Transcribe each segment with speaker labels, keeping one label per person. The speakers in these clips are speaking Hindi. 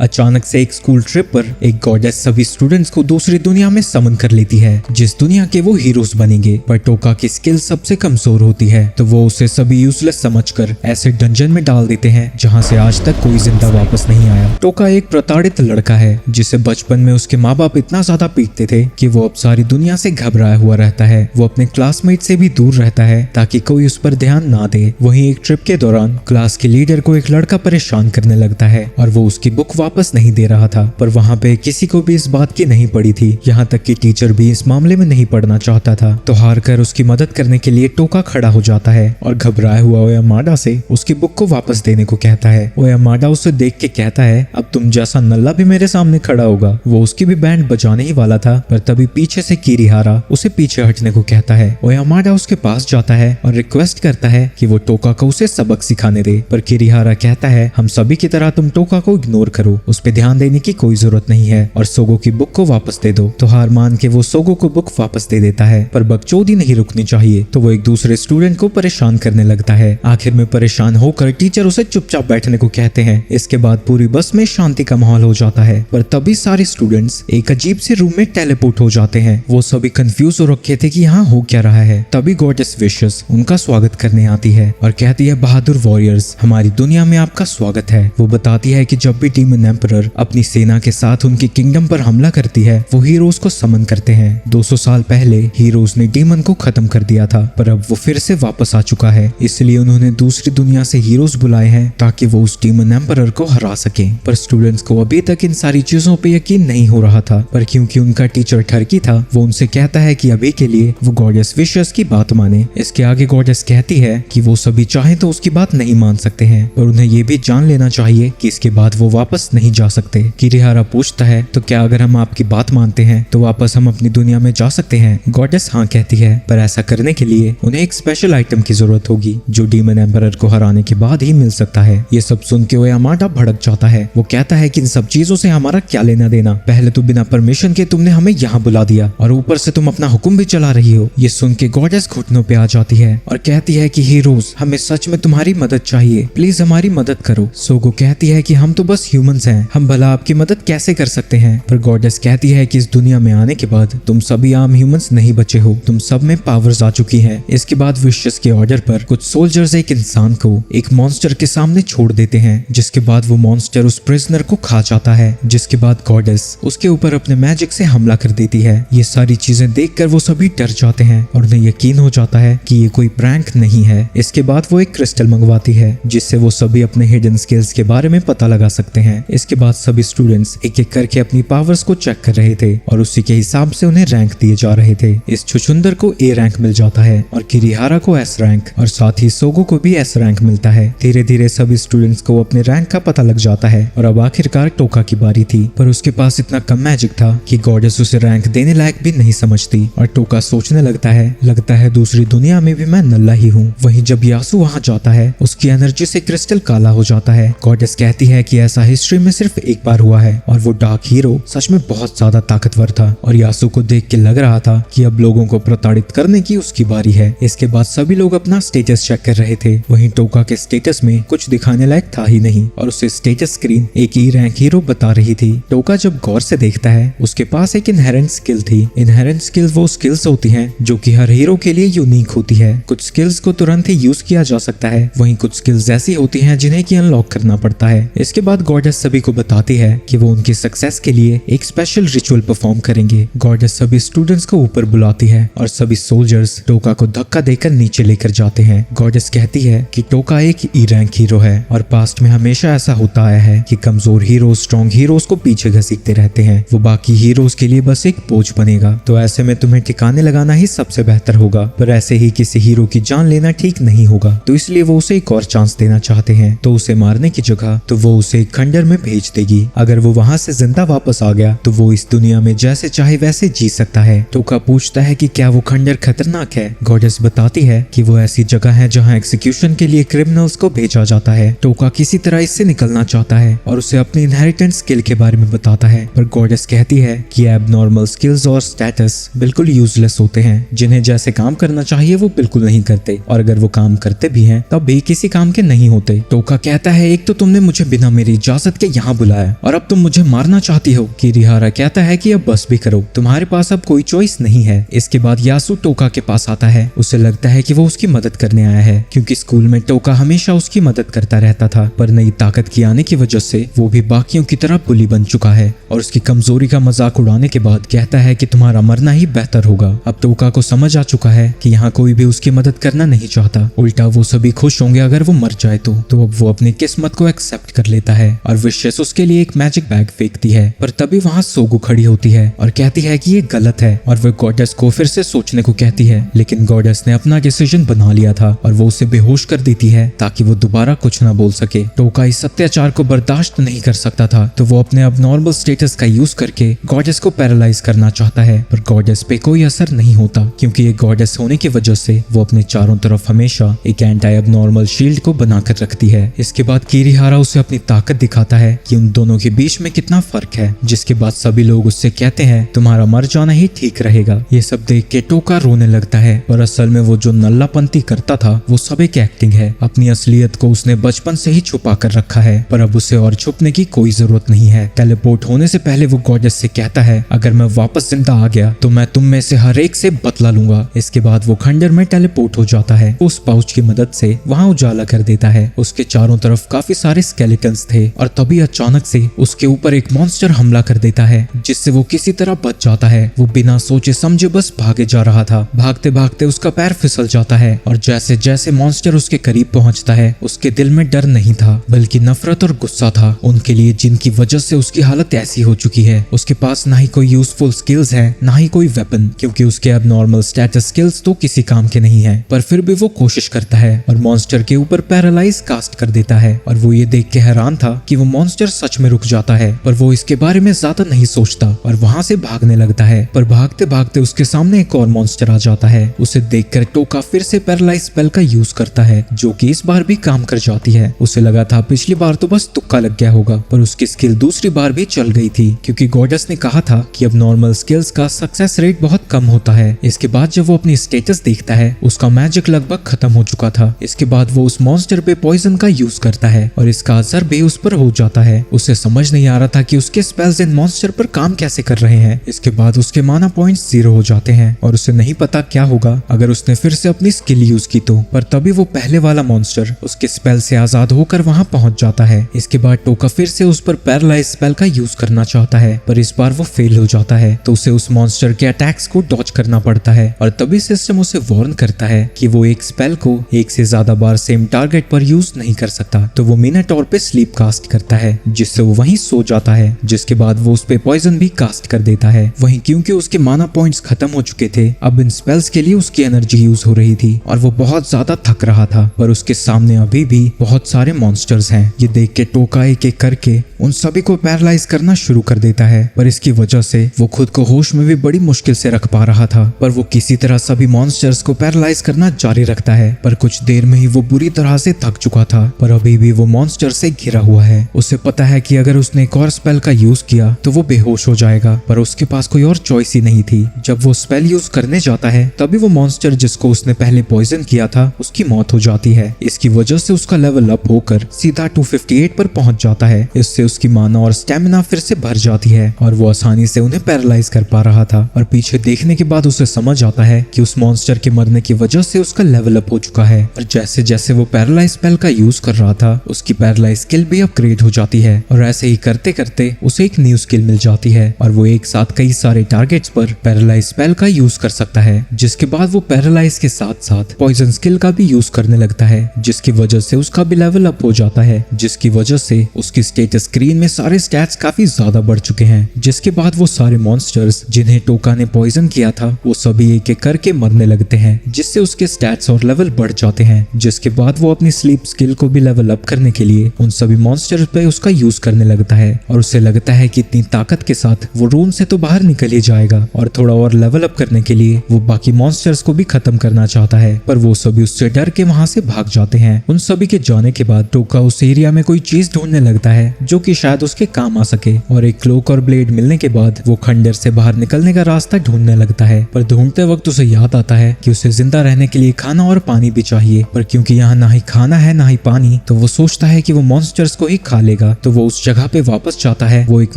Speaker 1: अचानक से एक स्कूल ट्रिप पर एक गॉडेस सभी स्टूडेंट्स को दूसरी दुनिया में समन कर लेती है, जिस दुनिया के वो हीरोज बनेंगे। पर टोका की स्किल सबसे कमजोर होती है, तो वो उसे सभी यूजलेस समझकर ऐसे डंजन में डाल देते हैं जहाँ से आज तक कोई जिंदा वापस नहीं आया। टोका एक प्रताड़ित लड़का है जिसे बचपन में उसके माँ बाप इतना ज्यादा पीटते थे कि वो अब सारी दुनिया से घबराया हुआ रहता है। वो अपने क्लासमेट से भी दूर रहता है ताकि कोई उस पर ध्यान ना दे। वहीं एक ट्रिप के दौरान क्लास के लीडर को एक लड़का परेशान करने लगता है और वो उसकी बुक वापस नहीं दे रहा था। पर वहाँ पे किसी को भी इस बात की नहीं पड़ी थी, यहाँ तक कि टीचर भी इस मामले में नहीं पढ़ना चाहता था। तो हार कर उसकी मदद करने के लिए टोका खड़ा हो जाता है और घबराया हुआ ओयामाडा से उसकी बुक को वापस देने को कहता है। ओयामाडा उसे देख के कहता है, अब तुम जैसा नल्ला भी मेरे सामने खड़ा होगा। वो उसकी भी बैंड बजाने ही वाला था, पर तभी पीछे से किरीहारा उसे पीछे हटने को कहता है। ओयामाडा उसके पास जाता है और रिक्वेस्ट करता है कि वो टोका को उसे सबक सिखाने दे, पर किरीहारा कहता है, हम सभी की तरह तुम टोका को इग्नोर करो, उस पे ध्यान देने की कोई जरूरत नहीं है और सोगो की बुक को वापस दे दो। तो हार मान के वो सोगो को बुक वापस दे देता है, पर बकचोदी नहीं रुकनी चाहिए, तो वो एक दूसरे स्टूडेंट को परेशान करने लगता है। आखिर में परेशान होकर टीचर उसे चुपचाप बैठने को कहते हैं। इसके बाद पूरी बस में शांति का माहौल हो जाता है, पर तभी सारे स्टूडेंट्स एक अजीब से रूम में टेलीपोर्ट हो जाते हैं। वो सभी कंफ्यूज हो रखे थे कि यहाँ हो क्या रहा है। तभी गॉडेस विशेस उनका स्वागत करने आती है और कहती है, बहादुर वॉरियर्स, हमारी दुनिया में आपका स्वागत है। वो बताती है कि जब भी डीमन एम्परर अपनी सेना के साथ उनकी किंगडम पर हमला करती है, वो हीरोज को समन करते हैं। 200 साल पहले हीरोज ने डीमन को खत्म कर दिया था, पर अब वो फिर से वापस आ चुका है, इसलिए उन्होंने दूसरी दुनिया से हीरोज बुलाए हैं ताकि वो उस डीमन एम्परर को हरा सके। पर स्टूडेंट्स को अभी तक इन सारी चीजों पे यकीन नहीं हो रहा था, पर क्योंकि उनका टीचर ठरकी था, वो उनसे कहता है कि अभी के लिए वो गॉडेस विशेस की बात माने। इसके आगे गॉडेस कहती है कि वो सभी चाहे तो उसकी बात नहीं मान सकते हैं, पर उन्हें ये भी जान लेना चाहिए कि इसके बाद वो वापस नहीं जा सकते। किरीहारा पूछता है, तो क्या अगर हम आपकी बात मानते हैं तो वापस हम अपनी दुनिया में जा सकते हैं? गॉडेस हाँ कहती है, पर ऐसा करने के लिए उन्हें एक स्पेशल आइटम की जरूरत होगी जो डीमन एम्परर को हराने के बाद ही मिल सकता है। ये सब सुन के ओयामाडा भड़क जाता है। वो कहता है कि इन सब चीजों से हमारा क्या लेना देना, पहले तो बिना परमिशन के तुमने हमें यहाँ बुला दिया और ऊपर से तुम अपना हुक्म भी चला रही हो। ये सुन के गॉडेस घुटनों पे आ जाती है और कहती है कि हीरोज, हमें सच में तुम्हारी मदद चाहिए, प्लीज हमारी मदद करो। सोगो कहती है कि हम तो बस ह्यूमंस हैं, हम भला आपकी मदद कैसे कर सकते हैं? पर गॉडेस कहती है कि इस दुनिया में आने के बाद तुम सभी आम ह्यूमंस नहीं बचे हो, तुम सब में पावर्स आ चुकी हैं। इसके बाद विशेस के ऑर्डर पर कुछ सोल्जर्स एक इंसान को एक मॉन्स्टर के सामने छोड़ देते हैं, जिसके बाद वो मॉन्स्टर उस प्रिजनर को खा जाता है, जिसके बाद गॉडेस उसके ऊपर अपने मैजिक से हमला कर देती है। ये सारी चीजें देखकर वो सभी डर जाते हैं और उन्हें यकीन हो जाता है कि ये कोई प्रैंक नहीं है। इसके बाद वो एक क्रिस्टल मंगवाती है जिससे वो सभी अपने हिडन स्किल्स के बारे में पता लगा सकते हैं। इसके बाद सभी स्टूडेंट्स एक एक करके अपनी पावर्स को चेक कर रहे थे और उसी के हिसाब से उन्हें रैंक दिए जा रहे थे। इस छुछुंदर को ए रैंक मिल जाता है और किरीहारा को एस रैंक और साथ ही सोगो को भी एस रैंक मिलता है। धीरे धीरे सभी स्टूडेंट्स को अपने रैंक का पता लग जाता है और अब आखिरकार टोका की बारी थी, पर उसके पास इतना कम मैजिक था कि गॉडेस उसे रैंक देने लायक भी नहीं समझती और टोका सोचने लगता है दूसरी दुनिया में भी मैं नल्ला ही हूँ। वहीं जब यासु वहाँ जाता है, उसकी एनर्जी से क्रिस्टल काला हो जाता है। गॉडेस कहती है कि ऐसा हिस्ट्री में सिर्फ एक बार हुआ है और वो डार्क हीरो सच में बहुत ज्यादा ताकतवर था और यासु को देख के लग रहा था कि अब लोगों को प्रताड़ित करने की उसकी बारी है। इसके बाद सभी लोग अपना स्टेटस चेक कर रहे थे। वहीं टोका के स्टेटस में कुछ दिखाने लायक था ही नहीं और उसे स्टेटस स्क्रीन एक ई रैंक हीरो बता रही थी। टोका जब गौर से देखता है, उसके पास एक इनहेरेंट स्किल थी। इनहेरेंट स्किल वो स्किल्स होती हैं जो कि हर हीरो के लिए यूनिक होती है। कुछ स्किल्स को तुरंत ही यूज किया जा सकता है, वहीं कुछ स्किल्स ऐसी होती हैं जिन्हें की अनलॉक करना पड़ता है। इसके बाद गॉडेस सभी को बताती है कि वो उनकी सक्सेस के लिए एक स्पेशल रिचुअल परफॉर्म करेंगे। गॉडेस सभी स्टूडेंट्स को ऊपर बुलाती है और सभी सोल्जर्स टोका को धक्का देकर नीचे लेकर जाते हैं। गॉडेस कहती है कि टोका एक ई रैंक हीरो है और पास्ट में हमेशा ऐसा होता आया है कि कमजोर हीरो स्ट्रॉन्ग हीरोज को पीछे घसीटते रहते हैं, वो बाकी हीरोज के लिए बस एक बोझ बनेगा। तो ऐसे में तुम्हें ठिकाने लगाना ही सबसे बेहतर होगा, पर ऐसे ही किसी हीरो की जान लेना ठीक नहीं होगा, तो इसलिए वो उसे एक और चांस देना चाहते हैं। तो उसे मारने की जगह तो वो उसे एक खंडर में भेज देगी। अगर वो वहाँ से जिंदा वापस आ गया तो वो इस दुनिया में जैसे चाहे वैसे जी सकता है। टोका पूछता है कि क्या वो खंडर खतरनाक है? गॉडेस बताती है कि वो ऐसी जगह है जहाँ एग्जीक्यूशन के लिए क्रिमिनल्स को भेजा जाता है। टोका किसी तरह इससे निकलना चाहता है और उसे अपनी इनहेरिटेंस स्किल के बारे में बताता है, पर गॉडेस कहती है कि एबनॉर्मल स्किल्स और स्टेटस बिल्कुल यूजलेस होते हैं, जिन्हें जैसे काम करना चाहिए वो बिल्कुल नहीं करते, और अगर वो काम करते भी हैं तब भी किसी काम के नहीं होते। टोका कहता है, एक तो तुमने मुझे बिना मेरी इजाजत के यहाँ बुलाया और अब तुम मुझे मारना चाहती हो। किरीहारा कहता है कि अब बस भी करो, तुम्हारे पास अब कोई चॉइस नहीं है। इसके बाद यासु टोका के पास आता है। उसे लगता है कि वो उसकी मदद करने आया है, क्योंकि स्कूल में टोका हमेशा उसकी मदद करता रहता था, पर नई ताकत की आने की वजह से वो भी बाकियों की तरह बुली बन चुका है और उसकी कमजोरी का मजाक उड़ाने के बाद कहता है कि तुम्हारा मरना ही बेहतर होगा। अब टोका को समझ आ चुका है कि यहाँ कोई भी उसकी मदद करना नहीं चाहता, उल्टा वो सभी खुश होंगे अगर वो मर जाए तो अब वो अपनी किस्मत को एक्सेप्ट कर लेता है और विशेष उसके लिए एक मैजिक बैग फेंकती है। पर तभी वहाँ सोगु खड़ी होती है और कहती है कि ये गलत है और वो गॉडेस को फिर से सोचने को कहती है, लेकिन गॉडेस ने अपना डिसीजन बना लिया था और वो उसे बेहोश कर देती है ताकि वो दोबारा कुछ ना बोल सके। टोका इस अत्याचार को बर्दाश्त नहीं कर सकता था, तो वो अपने अबनॉर्मल स्टेटस का यूज करके गॉडेस को पैरालाइज करना चाहता है, पर गॉडेस पे कोई असर नहीं होता, क्योंकि ये गॉडेस होने की वजह से वो अपने चारों तरफ हमेशा एक एंटी अबनॉर्मल शील्ड को बनाकर रखती है। इसके बाद किरीहारा उसे अपनी ताकत दिखाता है कि उन दोनों के बीच में कितना फर्क है, जिसके बाद सभी लोग उससे कहते हैं तुम्हारा मर जाना ही ठीक रहेगा। ये सब देख के टोका रोने लगता है, पर असल में वो जो नल्लापंती करता था वो सब एक एक्टिंग है। अपनी असलियत को उसने बचपन से ही छुपा कर रखा है, पर अब उसे और छुपने की कोई जरूरत नहीं है। टेलीपोर्ट होने से पहले वो गॉडेस से कहता है अगर मैं वापस जिंदा आ गया तो मैं तुम में से हर एक से बदला लूंगा। इसके बाद वो खंडर में टेलीपोर्ट हो जाता है। उस पाउच की मदद से वहाँ उजाला कर देता है। उसके चारों तरफ काफी सारे स्केलेटन्स थे और तभी अचानक से उसके ऊपर एक मॉन्स्टर हमला कर देता है, जिससे वो किसी तरह बच जाता है। वो बिना सोचे समझे बस भागे जा रहा था। भागते भागते उसका पैर फिसल जाता है और जैसे जैसे मॉन्स्टर उसके करीब पहुंचता है उसके दिल में डर नहीं था बल्कि नफरत और गुस्सा था उनके लिए, जिनकी वजह से उसकी हालत ऐसी हो चुकी है। उसके पास ना ही कोई यूजफुल स्किल्स है ना ही कोई वेपन, क्योंकि उसके अब नॉर्मल स्टेटस स्किल्स तो किसी काम के नहीं है, पर फिर भी वो कोशिश करता है और मॉन्स्टर के ऊपर पैरालाइज कास्ट कर देता है। और वो ये देख के हैरान था कि वो मॉन्स्टर सच में रुक जाता है, पर वो इसके बारे में ज्यादा नहीं सोचता और वहां से भागने लगता है। पर भागते भागते उसके सामने एक और मॉन्स्टर आ जाता है। उसे देखकर टोका फिर से पैरालाइज स्पेल का यूज करता है, जो कि इस बार भी काम कर जाती है। उसे लगा था पिछली बार तो बस तुक्का लग गया होगा, पर उसकी स्किल दूसरी बार भी चल गई थी, क्योंकि गॉडेस ने कहा था कि अब नॉर्मल स्किल्स का सक्सेस रेट बहुत कम होता है। इसके बाद जब वो अपनी स्टेटस देखता है उसका मैजिक लगभग खत्म हो चुका था। इसके बाद वो उस मॉन्स्टर पे पॉइजन का यूज करता है और इसका असर भी उस पर हो जाता है। उसे समझ नहीं आ रहा था कि उसके स्पेल्स इन मॉन्स्टर पर काम कैसे कर रहे हैं। इसके बाद उसके माना पॉइंट्स 0 हो जाते हैं और उसे नहीं पता क्या होगा अगर उसने फिर से अपनी स्किल यूज की तो। पर तभी वो पहले वाला मॉन्स्टर उसके स्पेल से आजाद होकर वहां पहुंच जाता है। इसके बाद टोका फिर से उस पर पैरालाइज स्पेल का यूज करना चाहता है, पर इस बार वो फेल हो जाता है, तो उसे उस मॉन्स्टर के अटैक्स को डॉज करना पड़ता है। और तभी सिस्टम उसे वार्न करता है कि वो एक स्पेल को एक से ज्यादा बार सेम टारगेट पर यूज नहीं कर सकता, तो वो मिनाटोर पे स्लीप कास्ट करता है, जिससे वो वहीं सो जाता है। जिसके बाद वो उस पे पॉइजन भी कास्ट कर देता है। वहीं क्योंकि उसके माना पॉइंट्स खत्म हो चुके थे, अब इन स्पेल्स के लिए उसकी एनर्जी यूज हो रही थी और वो बहुत ज्यादा थक रहा था, पर उसके सामने अभी भी बहुत सारे मॉन्स्टर्स हैं। ये देख के टोका एक एक करके उन सभी को पैरालाइज करना शुरू कर देता है, पर इसकी वजह से वो खुद को होश में भी बड़ी मुश्किल से रख पा रहा था। पर वो किसी तरह सभी मॉन्स्टर्स को पैरालाइज करना जारी रखता है, पर कुछ देर में ही वो बुरी तरह से थक चुका था, पर अभी भी वो मॉन्स्टर से घिरा हुआ है। उसे पता है कि अगर उसने एक और स्पेल का यूज किया तो वो बेहोश हो जाएगा, पर उसके पास कोई और चॉइस ही नहीं थी। जब वो स्पेल यूज करने जाता है तभी वो मॉन्स्टर जिसको उसने पहले पॉइजन किया था उसकी मौत हो जाती है। इसकी वजह से उसका लेवल अप होकर सीधा 258 पर पहुंच जाता है। इससे उसकी माना और स्टेमिना फिर से भर जाती है और वो आसानी से उन्हें पैरालाइज कर पा रहा था। और पीछे देखने के बाद उसे समझ आता है कि उस मॉन्स्टर के मरने की वजह से उसका लेवल अप हो चुका है। और जैसे जैसे वो पैरालाइज स्पेल का यूज कर रहा था उसकी पैरालाइज स्किल भी अपग्रेड हो जाती है और ऐसे ही करते करते उसे एक न्यू स्किल मिल जाती है और वो एक साथ कई सारे टारगेट्स पर पैरालाइज स्पेल का यूज कर सकता है। जिसके बाद वो पैरालाइज के साथ साथ पॉइजन स्किल का भी यूज करने लगता है, जिसकी वजह से उसका भी लेवल अप हो जाता है, जिसकी वजह से उसकी स्टेटस स्क्रीन में सारे स्टैट्स काफी ज्यादा बढ़ चुके हैं। जिसके बाद वो सारे मॉन्स्टर्स जिन्हें टोका ने पॉइजन किया था वो सभी एक एक करके मरने लगते हैं, जिससे उसके स्टैट्स और लेवल बढ़ जाते हैं। जिसके बाद वो अपनी स्लीप स्किल को भी लेवल अप करने के लिए उन सभी मॉन्स्टर्स पे उसका यूज करने लगता है और उसे लगता है कि इतनी ताकत के साथ वो रूम से तो बाहर निकल ही जाएगा और थोड़ा और लेवल अप करने के लिए वो बाकी मॉन्स्टर्स को भी खत्म करना चाहता है, पर वो सभी उससे डर के वहां से भाग जाते हैं। उन सभी के जाने के बाद टोका उस एरिया में कोई चीज ढूंढने लगता है जो कि शायद उसके काम आ सके और एक क्लोक और ब्लेड मिलने के बाद वो खंडर से बाहर निकलने का रास्ता ढूंढने लगता है। पर ढूंढते वक्त उसे याद आता है कि उसे जिंदा रहने के लिए खाना और पानी भी चाहिए, पर क्योंकि यहाँ ना ही खाना है ना ही पानी, तो वो सोचता है कि वो मॉन्स्टर्स को ही खा मिलेगा तो वो उस जगह पे वापस जाता है। वो एक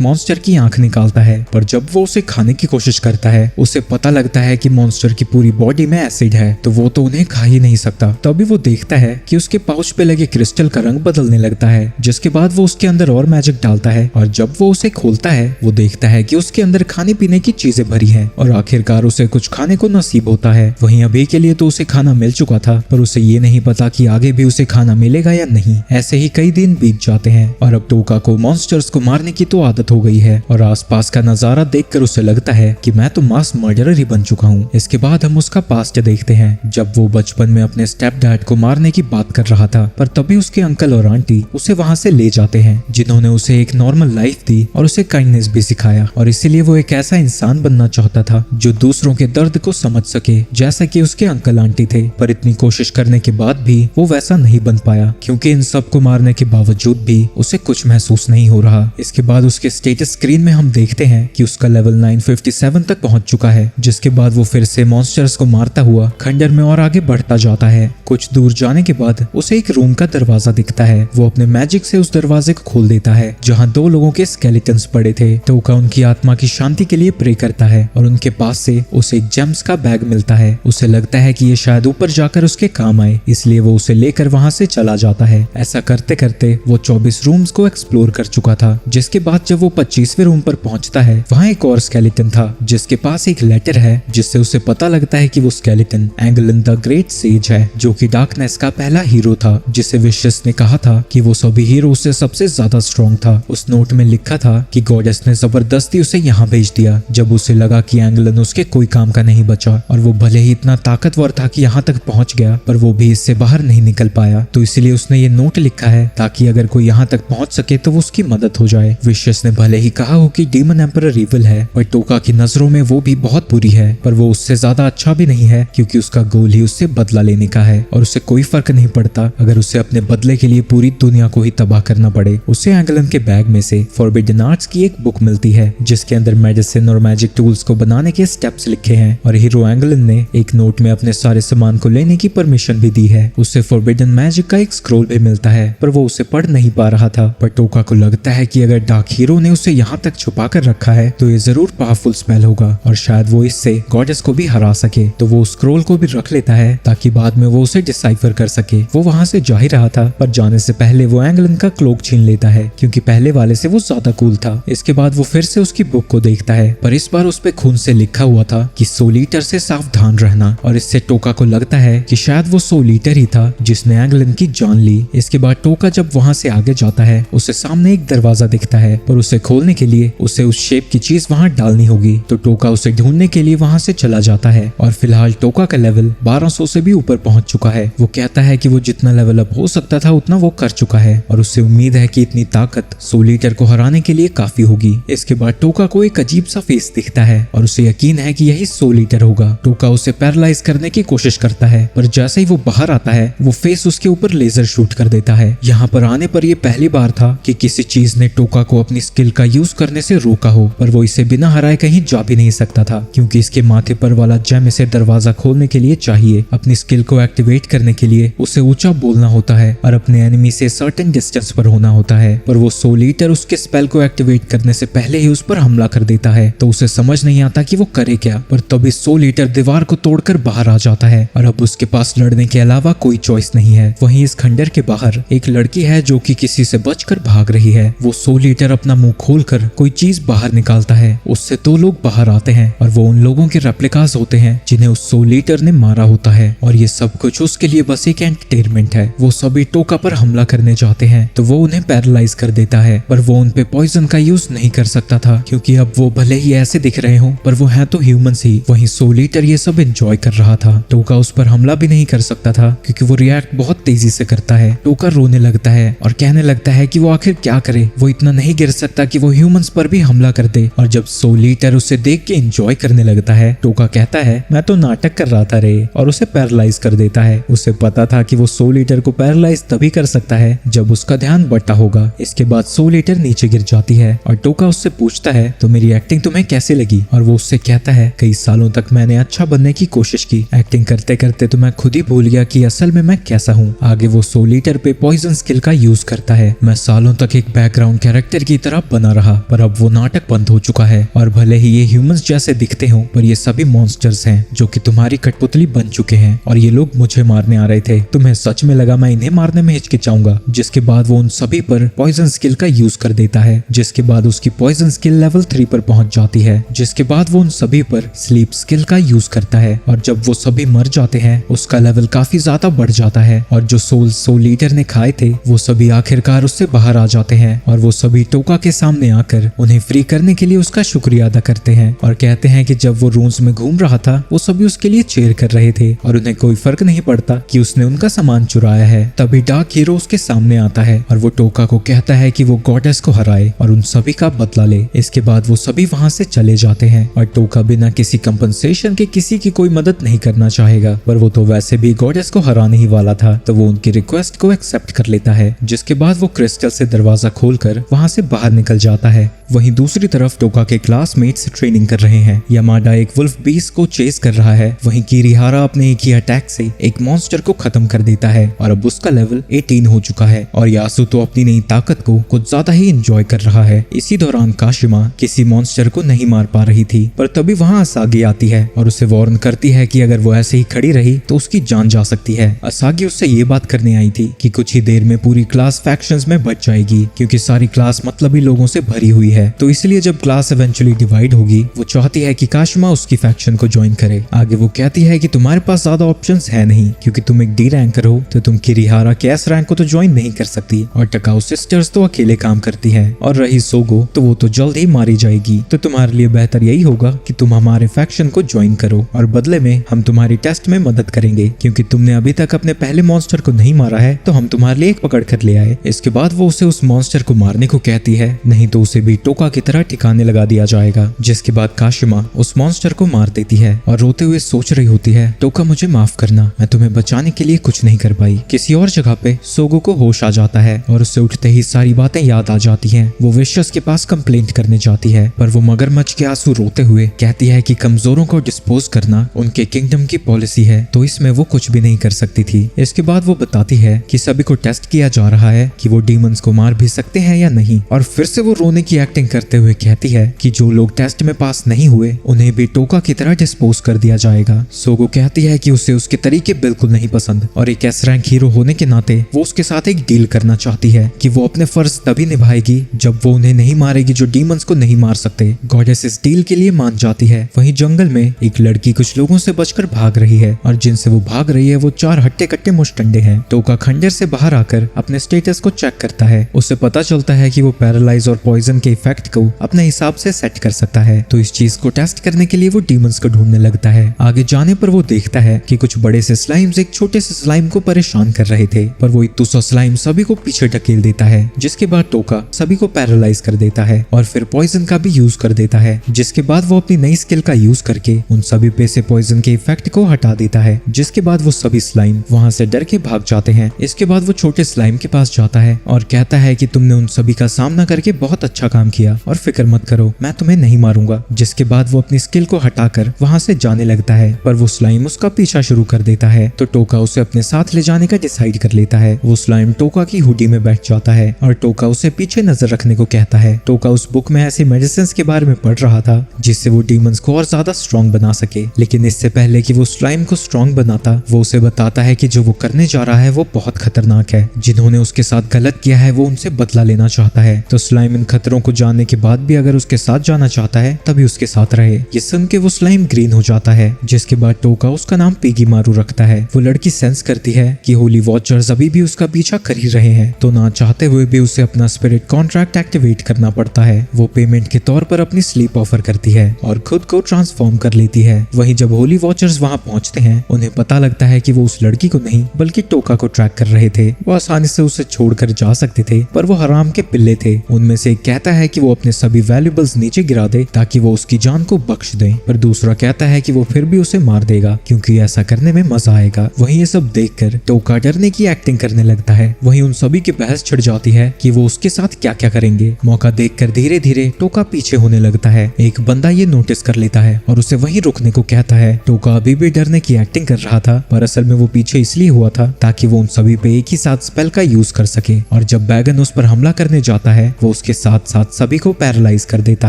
Speaker 1: मॉन्स्टर की आंख निकालता है, पर जब वो उसे खाने की कोशिश करता है उसे पता लगता है कि मॉन्स्टर की पूरी बॉडी में एसिड है, तो वो तो उन्हें खा ही नहीं सकता। तभी वो देखता है कि उसके पाउच पे लगे क्रिस्टल का रंग बदलने लगता है, जिसके बाद वो उसके अंदर और मैजिक डालता है और जब वो उसे खोलता है वो देखता है कि उसके अंदर खाने पीने की चीजें भरी हैं और आखिरकार उसे कुछ खाने को नसीब होता है। वहीं अभी के लिए तो उसे खाना मिल चुका था, पर उसे ये नहीं पता कि आगे भी उसे खाना मिलेगा या नहीं। ऐसे ही कई दिन बीत जाते हैं और अब टोका को मॉन्स्टर्स को मारने की तो आदत हो गई है और आसपास का नजारा देखकर उसे लगता है कि मैं तो मास मर्डरर ही बन चुका हूँ। इसके बाद हम उसका पास्ट देखते हैं, जब वो बचपन में अपने स्टेप डैड को मारने की बात कर रहा था, पर तभी उसके अंकल और आंटी उसे वहाँ से ले जाते हैं, जिन्होंने उसे एक नॉर्मल लाइफ दी और उसे काइंडनेस भी सिखाया और इसीलिए वो एक ऐसा इंसान बनना चाहता था जो दूसरों के दर्द को समझ सके, जैसा कि उसके अंकल आंटी थे। पर इतनी कोशिश करने के बाद भी वो वैसा नहीं बन पाया, क्योंकि इन सब को मारने के बावजूद भी उसे कुछ महसूस नहीं हो रहा। इसके बाद उसके स्टेटस स्क्रीन में हम देखते हैं कि उसका लेवल 957 तक पहुंच चुका है, जिसके बाद वो फिर से मॉन्स्टर्स को मारता हुआ खंडर में और आगे बढ़ता जाता है। कुछ दूर जाने के बाद उसे एक रूम का दरवाजा दिखता है। वो अपने मैजिक से उस दरवाजे को खोल देता है, जहाँ 2 लोगों के स्केलेटन्स पड़े थे। टोका उनकी आत्मा की शांति के लिए प्रे करता है और उनके पास से उसे एक जेम्स का बैग मिलता है। उसे लगता है कि ये शायद ऊपर जाकर उसके काम आए, इसलिए वो उसे लेकर वहाँ से चला जाता है। ऐसा करते करते वो 24 रूम्स को एक्सप्लोर कर चुका था, जिसके बाद जब वो 25वें रूम पर पहुंचता है, वहाँ एक और स्केलेटन था जिसके पास एक लेटर है, जिससे उसे पता लगता है कि वो स्केलेटन एंगलन द ग्रेट सेज है, जो कि डार्कनेस का पहला हीरो था, जिसे विशस ने कहा था कि वो सभी हीरो से सबसे ज्यादा स्ट्रॉन्ग था। उस नोट में लिखा था कि गॉडेस ने जबरदस्ती उसे यहाँ भेज दिया जब उसे लगा कि एंगलन उसके कोई काम का नहीं बचा, और वो भले ही इतना ताकतवर था कि यहाँ तक पहुंच गया, पर वो भी इससे बाहर नहीं निकल पाया। तो इसलिए उसने ये नोट लिखा है ताकि अगर कोई यहाँ तक पहुंच सके तो वो उसकी मदद हो जाए। विशस ने भले ही कहा हो कि डीमन एम्परर इविल है, पर टोका की नजरों में वो भी बहुत बुरी है, पर वो उससे ज्यादा अच्छा भी नहीं है, क्योंकि उसका गोल ही उससे बदला लेने का है और उसे कोई फर्क नहीं पड़ता अगर उसे अपने बदले के लिए पूरी दुनिया को ही तबाह करना पड़े। उसे एंगलन के बैग में से फॉरबिडन आर्ट्स की एक बुक मिलती है, जिसके अंदर मेडिसिन और मैजिक टूल्स को बनाने के स्टेप्स लिखे हैं, और हीरो एंगलन ने एक नोट में अपने सारे सामान को लेने की परमिशन भी दी है। उसे फॉरबिडन मैजिक का एक स्क्रोल भी मिलता है, पर वो उसे पढ़ नहीं पा रहा था। पर टोका को लगता है कि अगर डार्क हीरो ने उसे यहाँ तक छुपा कर रखा है तो ये जरूर पावरफुल स्पेल होगा और शायद वो इससे गॉडेस को भी हरा सके। तो वो स्क्रोल को भी रख लेता है ताकि बाद में वो उसे डिसाइफर कर सके। वो वहाँ से जा ही रहा था, पर जाने से पहले वो एंगलन का क्लोक छीन लेता है, क्योंकि पहले वाले से वो ज्यादा कूल था। इसके बाद वो फिर से उसकी बुक को देखता है, पर इस बार उस पे खून से लिखा हुआ था कि सोल ईटर से सावधान रहना, और इससे टोका को लगता है कि शायद वो सोल ईटर ही था जिसने एंगलन की जान ली। इसके बाद टोका जब वहाँ से आगे जाता है, उसे सामने एक दरवाजा दिखता है, पर उसे खोलने के लिए उसे उस शेप की चीज वहाँ डालनी होगी। तो टोका उसे ढूंढने के लिए वहाँ से चला जाता है, और फिलहाल टोका का लेवल 1200 से भी ऊपर पहुंच चुका है। वो कहता है कि वो जितना लेवल अप हो सकता था उतना वो कर चुका है, और उससे उम्मीद है कि इतनी ताकत सोल ईटर को हराने के लिए काफी होगी। इसके बाद टोका को एक अजीब सा फेस दिखता है और उसे यकीन है कि यही सोल ईटर होगा। टोका उसे पैरालाइज करने की कोशिश करता है, पर जैसे ही वो बाहर आता है वो फेस उसके ऊपर लेजर शूट कर देता है। यहाँ पर आने पर यह पहली बार था कि किसी चीज ने टोका को अपनी स्किल का यूज करने से रोका हो, पर वो इसे बिना हराए कहीं जा भी नहीं सकता था, क्योंकि इसके माथे पर वाला जेम इसे दरवाजा खोलने के लिए चाहिए। अपनी स्किल को एक्टिवेट करने के लिए उसे ऊंचा बोलना होता है और अपने एनिमी से सर्टेन डिस्टेंस पर होना होता है, पर वो सोल ईटर उसके स्पेल को एक्टिवेट करने से पहले ही उस पर हमला कर देता है। तो उसे समझ नहीं आता कि वो करे क्या, पर तभी सोल ईटर दीवार को तोड़कर बाहर आ जाता है और अब उसके पास लड़ने के अलावा कोई चॉइस नहीं है। वहीं इस खंडर के बाहर एक लड़की है जो कि किसी से बचकर भाग रही है। वो सोल ईटर अपना मुंह खोलकर कोई चीज बाहर निकालता है, उससे 2 लोग बाहर आते हैं और वो उन लोगों के रेप्लिकास होते हैं जिन्हें उस सोल ईटर ने मारा होता है, और ये सब कुछ उसके लिए बस एक एंटरटेनमेंट है। वो सभी टोका पर हमला करने जाते हैं तो वो उन्हें पैरालाइज कर देता है, पर वो उन पे पॉइजन का यूज नहीं कर सकता था, क्योंकि अब वो भले ही ऐसे दिख रहे हो पर वो है तो ह्यूमंस ही। वहीं सोल ईटर ये सब एंजॉय कर रहा था। टोका उस पर हमला भी नहीं कर सकता था क्योंकि वो रिएक्ट बहुत तेजी से करता है। टोका रोने लगता है और कहने लगता है कि वो आखिर क्या करे, वो इतना नहीं गिर सकता कि वो ह्यूमंस पर भी हमला कर दे। और जब सोल ईटर उसे देख के एंजॉय करने लगता है, टोका कहता है मैं तो नाटक कर रहा था रे, और उसे पैरालाइज कर देता है। उसे पता था कि वो सोल ईटर को पैरालाइज तभी कर सकता है जब उसका ध्यान बटा होगा। इसके बाद सोल ईटर नीचे गिर जाती है और टोका उससे पूछता है तो मेरी एक्टिंग तुम्हें कैसे लगी, और वो उससे कहता है कई सालों तक मैंने अच्छा बनने की कोशिश की, एक्टिंग करते करते तो मैं खुद ही भूल गया कि असल में मैं कैसा हूँ। आगे वो सोल ईटर पे पॉइजन स्किल का यूज करता है। मैं सालों तक एक बैकग्राउंड कैरेक्टर की तरह बना रहा, पर अब वो नाटक बंद हो चुका है। और भले ही ये ह्यूमंस जैसे दिखते हो, पर ये सभी मॉन्स्टर्स हैं जो कि तुम्हारी कठपुतली बन चुके हैं और ये लोग मुझे मारने आ रहे थे। तुम्हें सच में लगा मैं इन्हें मारने में हिचकिचाऊंगा? जिसके बाद वो उन सभी पर पॉइजन स्किल का यूज कर देता है, जिसके बाद उसकी पॉइजन स्किल लेवल 3 पर पहुंच जाती है। जिसके बाद वो उन सभी पर स्लीप स्किल का यूज करता है और जब वो सभी मर जाते हैं उसका लेवल काफी ज्यादा बढ़ जाता है और जो सोल ईटर ने खाए थे वो सभी आखिरकार उससे बाहर आ जाते हैं और वो सभी टोका के सामने आकर उन्हें फ्री करने के लिए उसका शुक्रिया अदा करते हैं और कहते हैं कि जब वो रूम्स में घूम रहा था वो सभी उसके लिए चेयर कर रहे थे और उन्हें कोई फर्क नहीं पड़ता कि उसने उनका सामान चुराया है। तभी डार्क हीरो उसके सामने आता है और वो टोका को कहता है कि वो गॉडेस को हराए और उन सभी का बदला ले। इसके बाद वो सभी वहां से चले जाते हैं और टोका बिना किसी कंपनसेशन के किसी की कोई मदद नहीं करना चाहेगा, पर वो तो वैसे भी गॉडेस को हराने ही वाला था, तो वो उनकी रिक्वेस्ट को एक्सेप्ट कर लेता है। जिसके बाद वो क्रिस्टल से दरवाजा खोलकर वहां से बाहर निकल जाता है। वहीं दूसरी तरफ टोका के क्लासमेट्स ट्रेनिंग कर रहे हैं। यामाडा एक वुल्फ बीस्ट को चेस कर रहा है, वहीं किरिहारा अपने एक ही अटैक से एक मॉन्स्टर को खत्म कर देता है और अब उसका लेवल 18 हो चुका है और यासु तो अपनी नई ताकत को कुछ ज्यादा ही एंजॉय कर रहा है। इसी दौरान काशिमा किसी मॉन्स्टर को नहीं मार पा रही थी, पर तभी वहां असागी आती है और उसे वार्न करती है कि अगर वो ऐसे ही खड़ी रही तो उसकी जान जा सकती है। असागी उससे ये बात करने आई थी कि कुछ ही देर में पूरी क्लास फैक्शंस में बच जाएगी क्योंकि सारी क्लास मतलबी लोगों से भरी हुई है, तो इसलिए जब क्लास इवेंचुअली डिवाइड होगी वो चाहती है कि काशिमा उसकी फैक्शन को ज्वाइन करे। आगे वो कहती है कि तुम्हारे पास ज्यादा ऑप्शंस है नहीं क्योंकि तुम एक डी रैंकर हो, तो तुम किरिहारा के एस रैंक को तो ज्वाइन नहीं कर सकती और टकाऊ सिस्टर्स तो अकेले काम करती है और रही सोगो तो वो तो जल्द ही मारी जाएगी, तो तुम्हारे लिए बेहतर यही होगा कि तुम हमारे फैक्शन को ज्वाइन करो और बदले में हम तुम्हारी टेस्ट में मदद करेंगे क्योंकि तुमने अभी तक अपने पहले मॉन्स्टर को नहीं मारा है, तो हम तुम्हारे लिए एक पकड़ कर ले आए। इसके बाद वो उसे उस मॉन्स्टर को मारने को कहती है, नहीं तो उसे भी टोका की तरह ठिकाने लगा दिया जाएगा। जिसके बाद काशिमा उस मॉन्स्टर को मार देती है और रोते हुए सोच रही होती है, टोका मुझे माफ करना, मैं तुम्हें बचाने के लिए कुछ नहीं कर पाई। किसी और जगह पे सोगो को होश आ जाता है और उसे उठते ही सारी बातें याद आ जाती हैं। वो विशस के पास कंप्लेंट करने जाती है, पर वो मगरमच्छ के आंसू रोते हुए कहती है कि कमजोरों को डिस्पोज करना उनके किंगडम की पॉलिसी है, तो इसमें वो कुछ भी नहीं कर सकती थी। इसके बाद वो बताती है कि सभी को टेस्ट किया जा रहा है कि वो डीमंस को मार भी सकते हैं या नहीं, और फिर से वो रोने की एक्टिंग करते हुए कहती है कि जो लोग टेस्ट में पास नहीं हुए उन्हें भी टोका की तरह डिस्पोज कर दिया जाएगा। सोगो कहती है कि उसे उसके तरीके बिल्कुल नहीं पसंद और एक एस रैंक हीरो होने के नाते वो उसके साथ एक डील करना चाहती है कि वो अपने फर्ज तभी निभाएगी जब वो उन्हें नहीं मारेगी जो डीमंस को नहीं मार सकते। गॉडेस इस डील के लिए मान जाती है। वहीं जंगल में एक लड़की कुछ लोगों से बचकर भाग रही है और जिनसे वो भाग रही है वो 4 हट्टे कट्टे मुश्तंडे हैं। टोका खंजर से बाहर आकर अपने स्टेटस को चेक करता है। उसे पता चलता है कि वो पैरालाइज और पॉइजन के इफेक्ट को अपने हिसाब से सेट कर सकता है, तो इस चीज को टेस्ट करने के लिए वो डीमंस को ढूंढने लगता है। आगे जाने पर वो देखता है कि कुछ बड़े से स्लाइम्स एक छोटे से स्लाइम को परेशान कर रहे थे, पर वो इतुसा स्लाइम सभी को पीछे ढकेल देता है। जिसके बाद टोका सभी को पैरालाइज कर देता है और फिर पॉइजन का भी यूज कर देता है। जिसके बाद वो अपनी नई स्किल का यूज करके उन सभी पे से पॉइजन के इफेक्ट को हटा देता है। जिसके बाद वो सभी स्लाइम वहां से डर के भाग जाते हैं। इसके बाद वो छोटे स्लाइम के पास जाता है और कहता है कि तुमने उन सभी का सामना करके बहुत अच्छा काम किया और फिक्र मत करो, मैं तुम्हें नहीं मारूंगा। जिसके बाद वो अपनी स्किल को हटाकर वहां से जाने लगता है, पर वो स्लाइम उसका पीछा शुरू कर देता है, तो टोका उसे अपने साथ ले जाने का डिसाइड कर लेता है। वो स्लाइम टोका की हुडी में बैठ जाता है और टोका उसे पीछे नजर रखने को कहता है। टोका उस बुक में ऐसे मेडिसिन के बारे में पढ़ रहा था जिससे वो डीमंस को और ज्यादा स्ट्रॉन्ग बना सके, लेकिन इससे पहले कि वो स्लाइम को स्ट्रॉन्ग बनाता वो उसे बताता है कि जो वो करने जा रहा है वो बहुत खतरनाक है। जिन्होंने उसके साथ गलत किया है वो उनसे बदला लेना चाहता है, तो स्लाइम इन खतरों को जानने के बाद भी अगर उसके साथ जाना चाहता है तभी उसके साथ रहे। ये सुन के वो स्लाइम ग्रीन हो जाता है। जिसके बाद टोका उसका नाम पिगी मारू रखता है। वो लड़की सेंस करती है कि होली वॉचर्स अभी भी उसका पीछा कर ही रहे हैं, तो ना चाहते हुए भी उसे अपना स्पिरिट कॉन्ट्रैक्ट एक्टिवेट करना पड़ता है। वो पेमेंट के तौर पर अपनी स्लीप ऑफर करती है और खुद को ट्रांसफॉर्म कर लेती है। वहीं जब होली वॉचर्स वहां पहुंचते हैं उन्हें पता लगता है कि वो उस लड़की को नहीं बल्कि टोका को ट्रैक कर रहे थे। वो आसानी से उसे छोड़कर जा सकते थे, पर वो हराम के पिल्ले थे। उनमें से एक कहता है कि वो अपने सभी वैल्यूबल्स नीचे गिरा दे ताकि वो उसकी जान को बख्श दे, पर दूसरा कहता है कि वो फिर भी उसे मार देगा क्योंकि ऐसा करने में मजा आएगा। वहीं ये सब देखकर टोका डरने की एक्टिंग करने लगता है। वहीं उन सभी की बहस छिड़ जाती है कि वो उसके साथ क्या क्या करेंगे। मौका देखकर धीरे धीरे टोका पीछे होने लगता है। एक बंदा ये नोटिस कर लेता है और उसे वहीं रुकने को कहता है। टोका अभी भी डरने की एक्टिंग कर रहा था, पर असल में वो पीछे इसलिए हुआ था ताकि वो उन सभी पे एक ही साथ स्पेल का यूज कर सके। और जब बैगन उस पर हमला करने जाता है, वो उसके साथ साथ सभी को पैरालाइज कर देता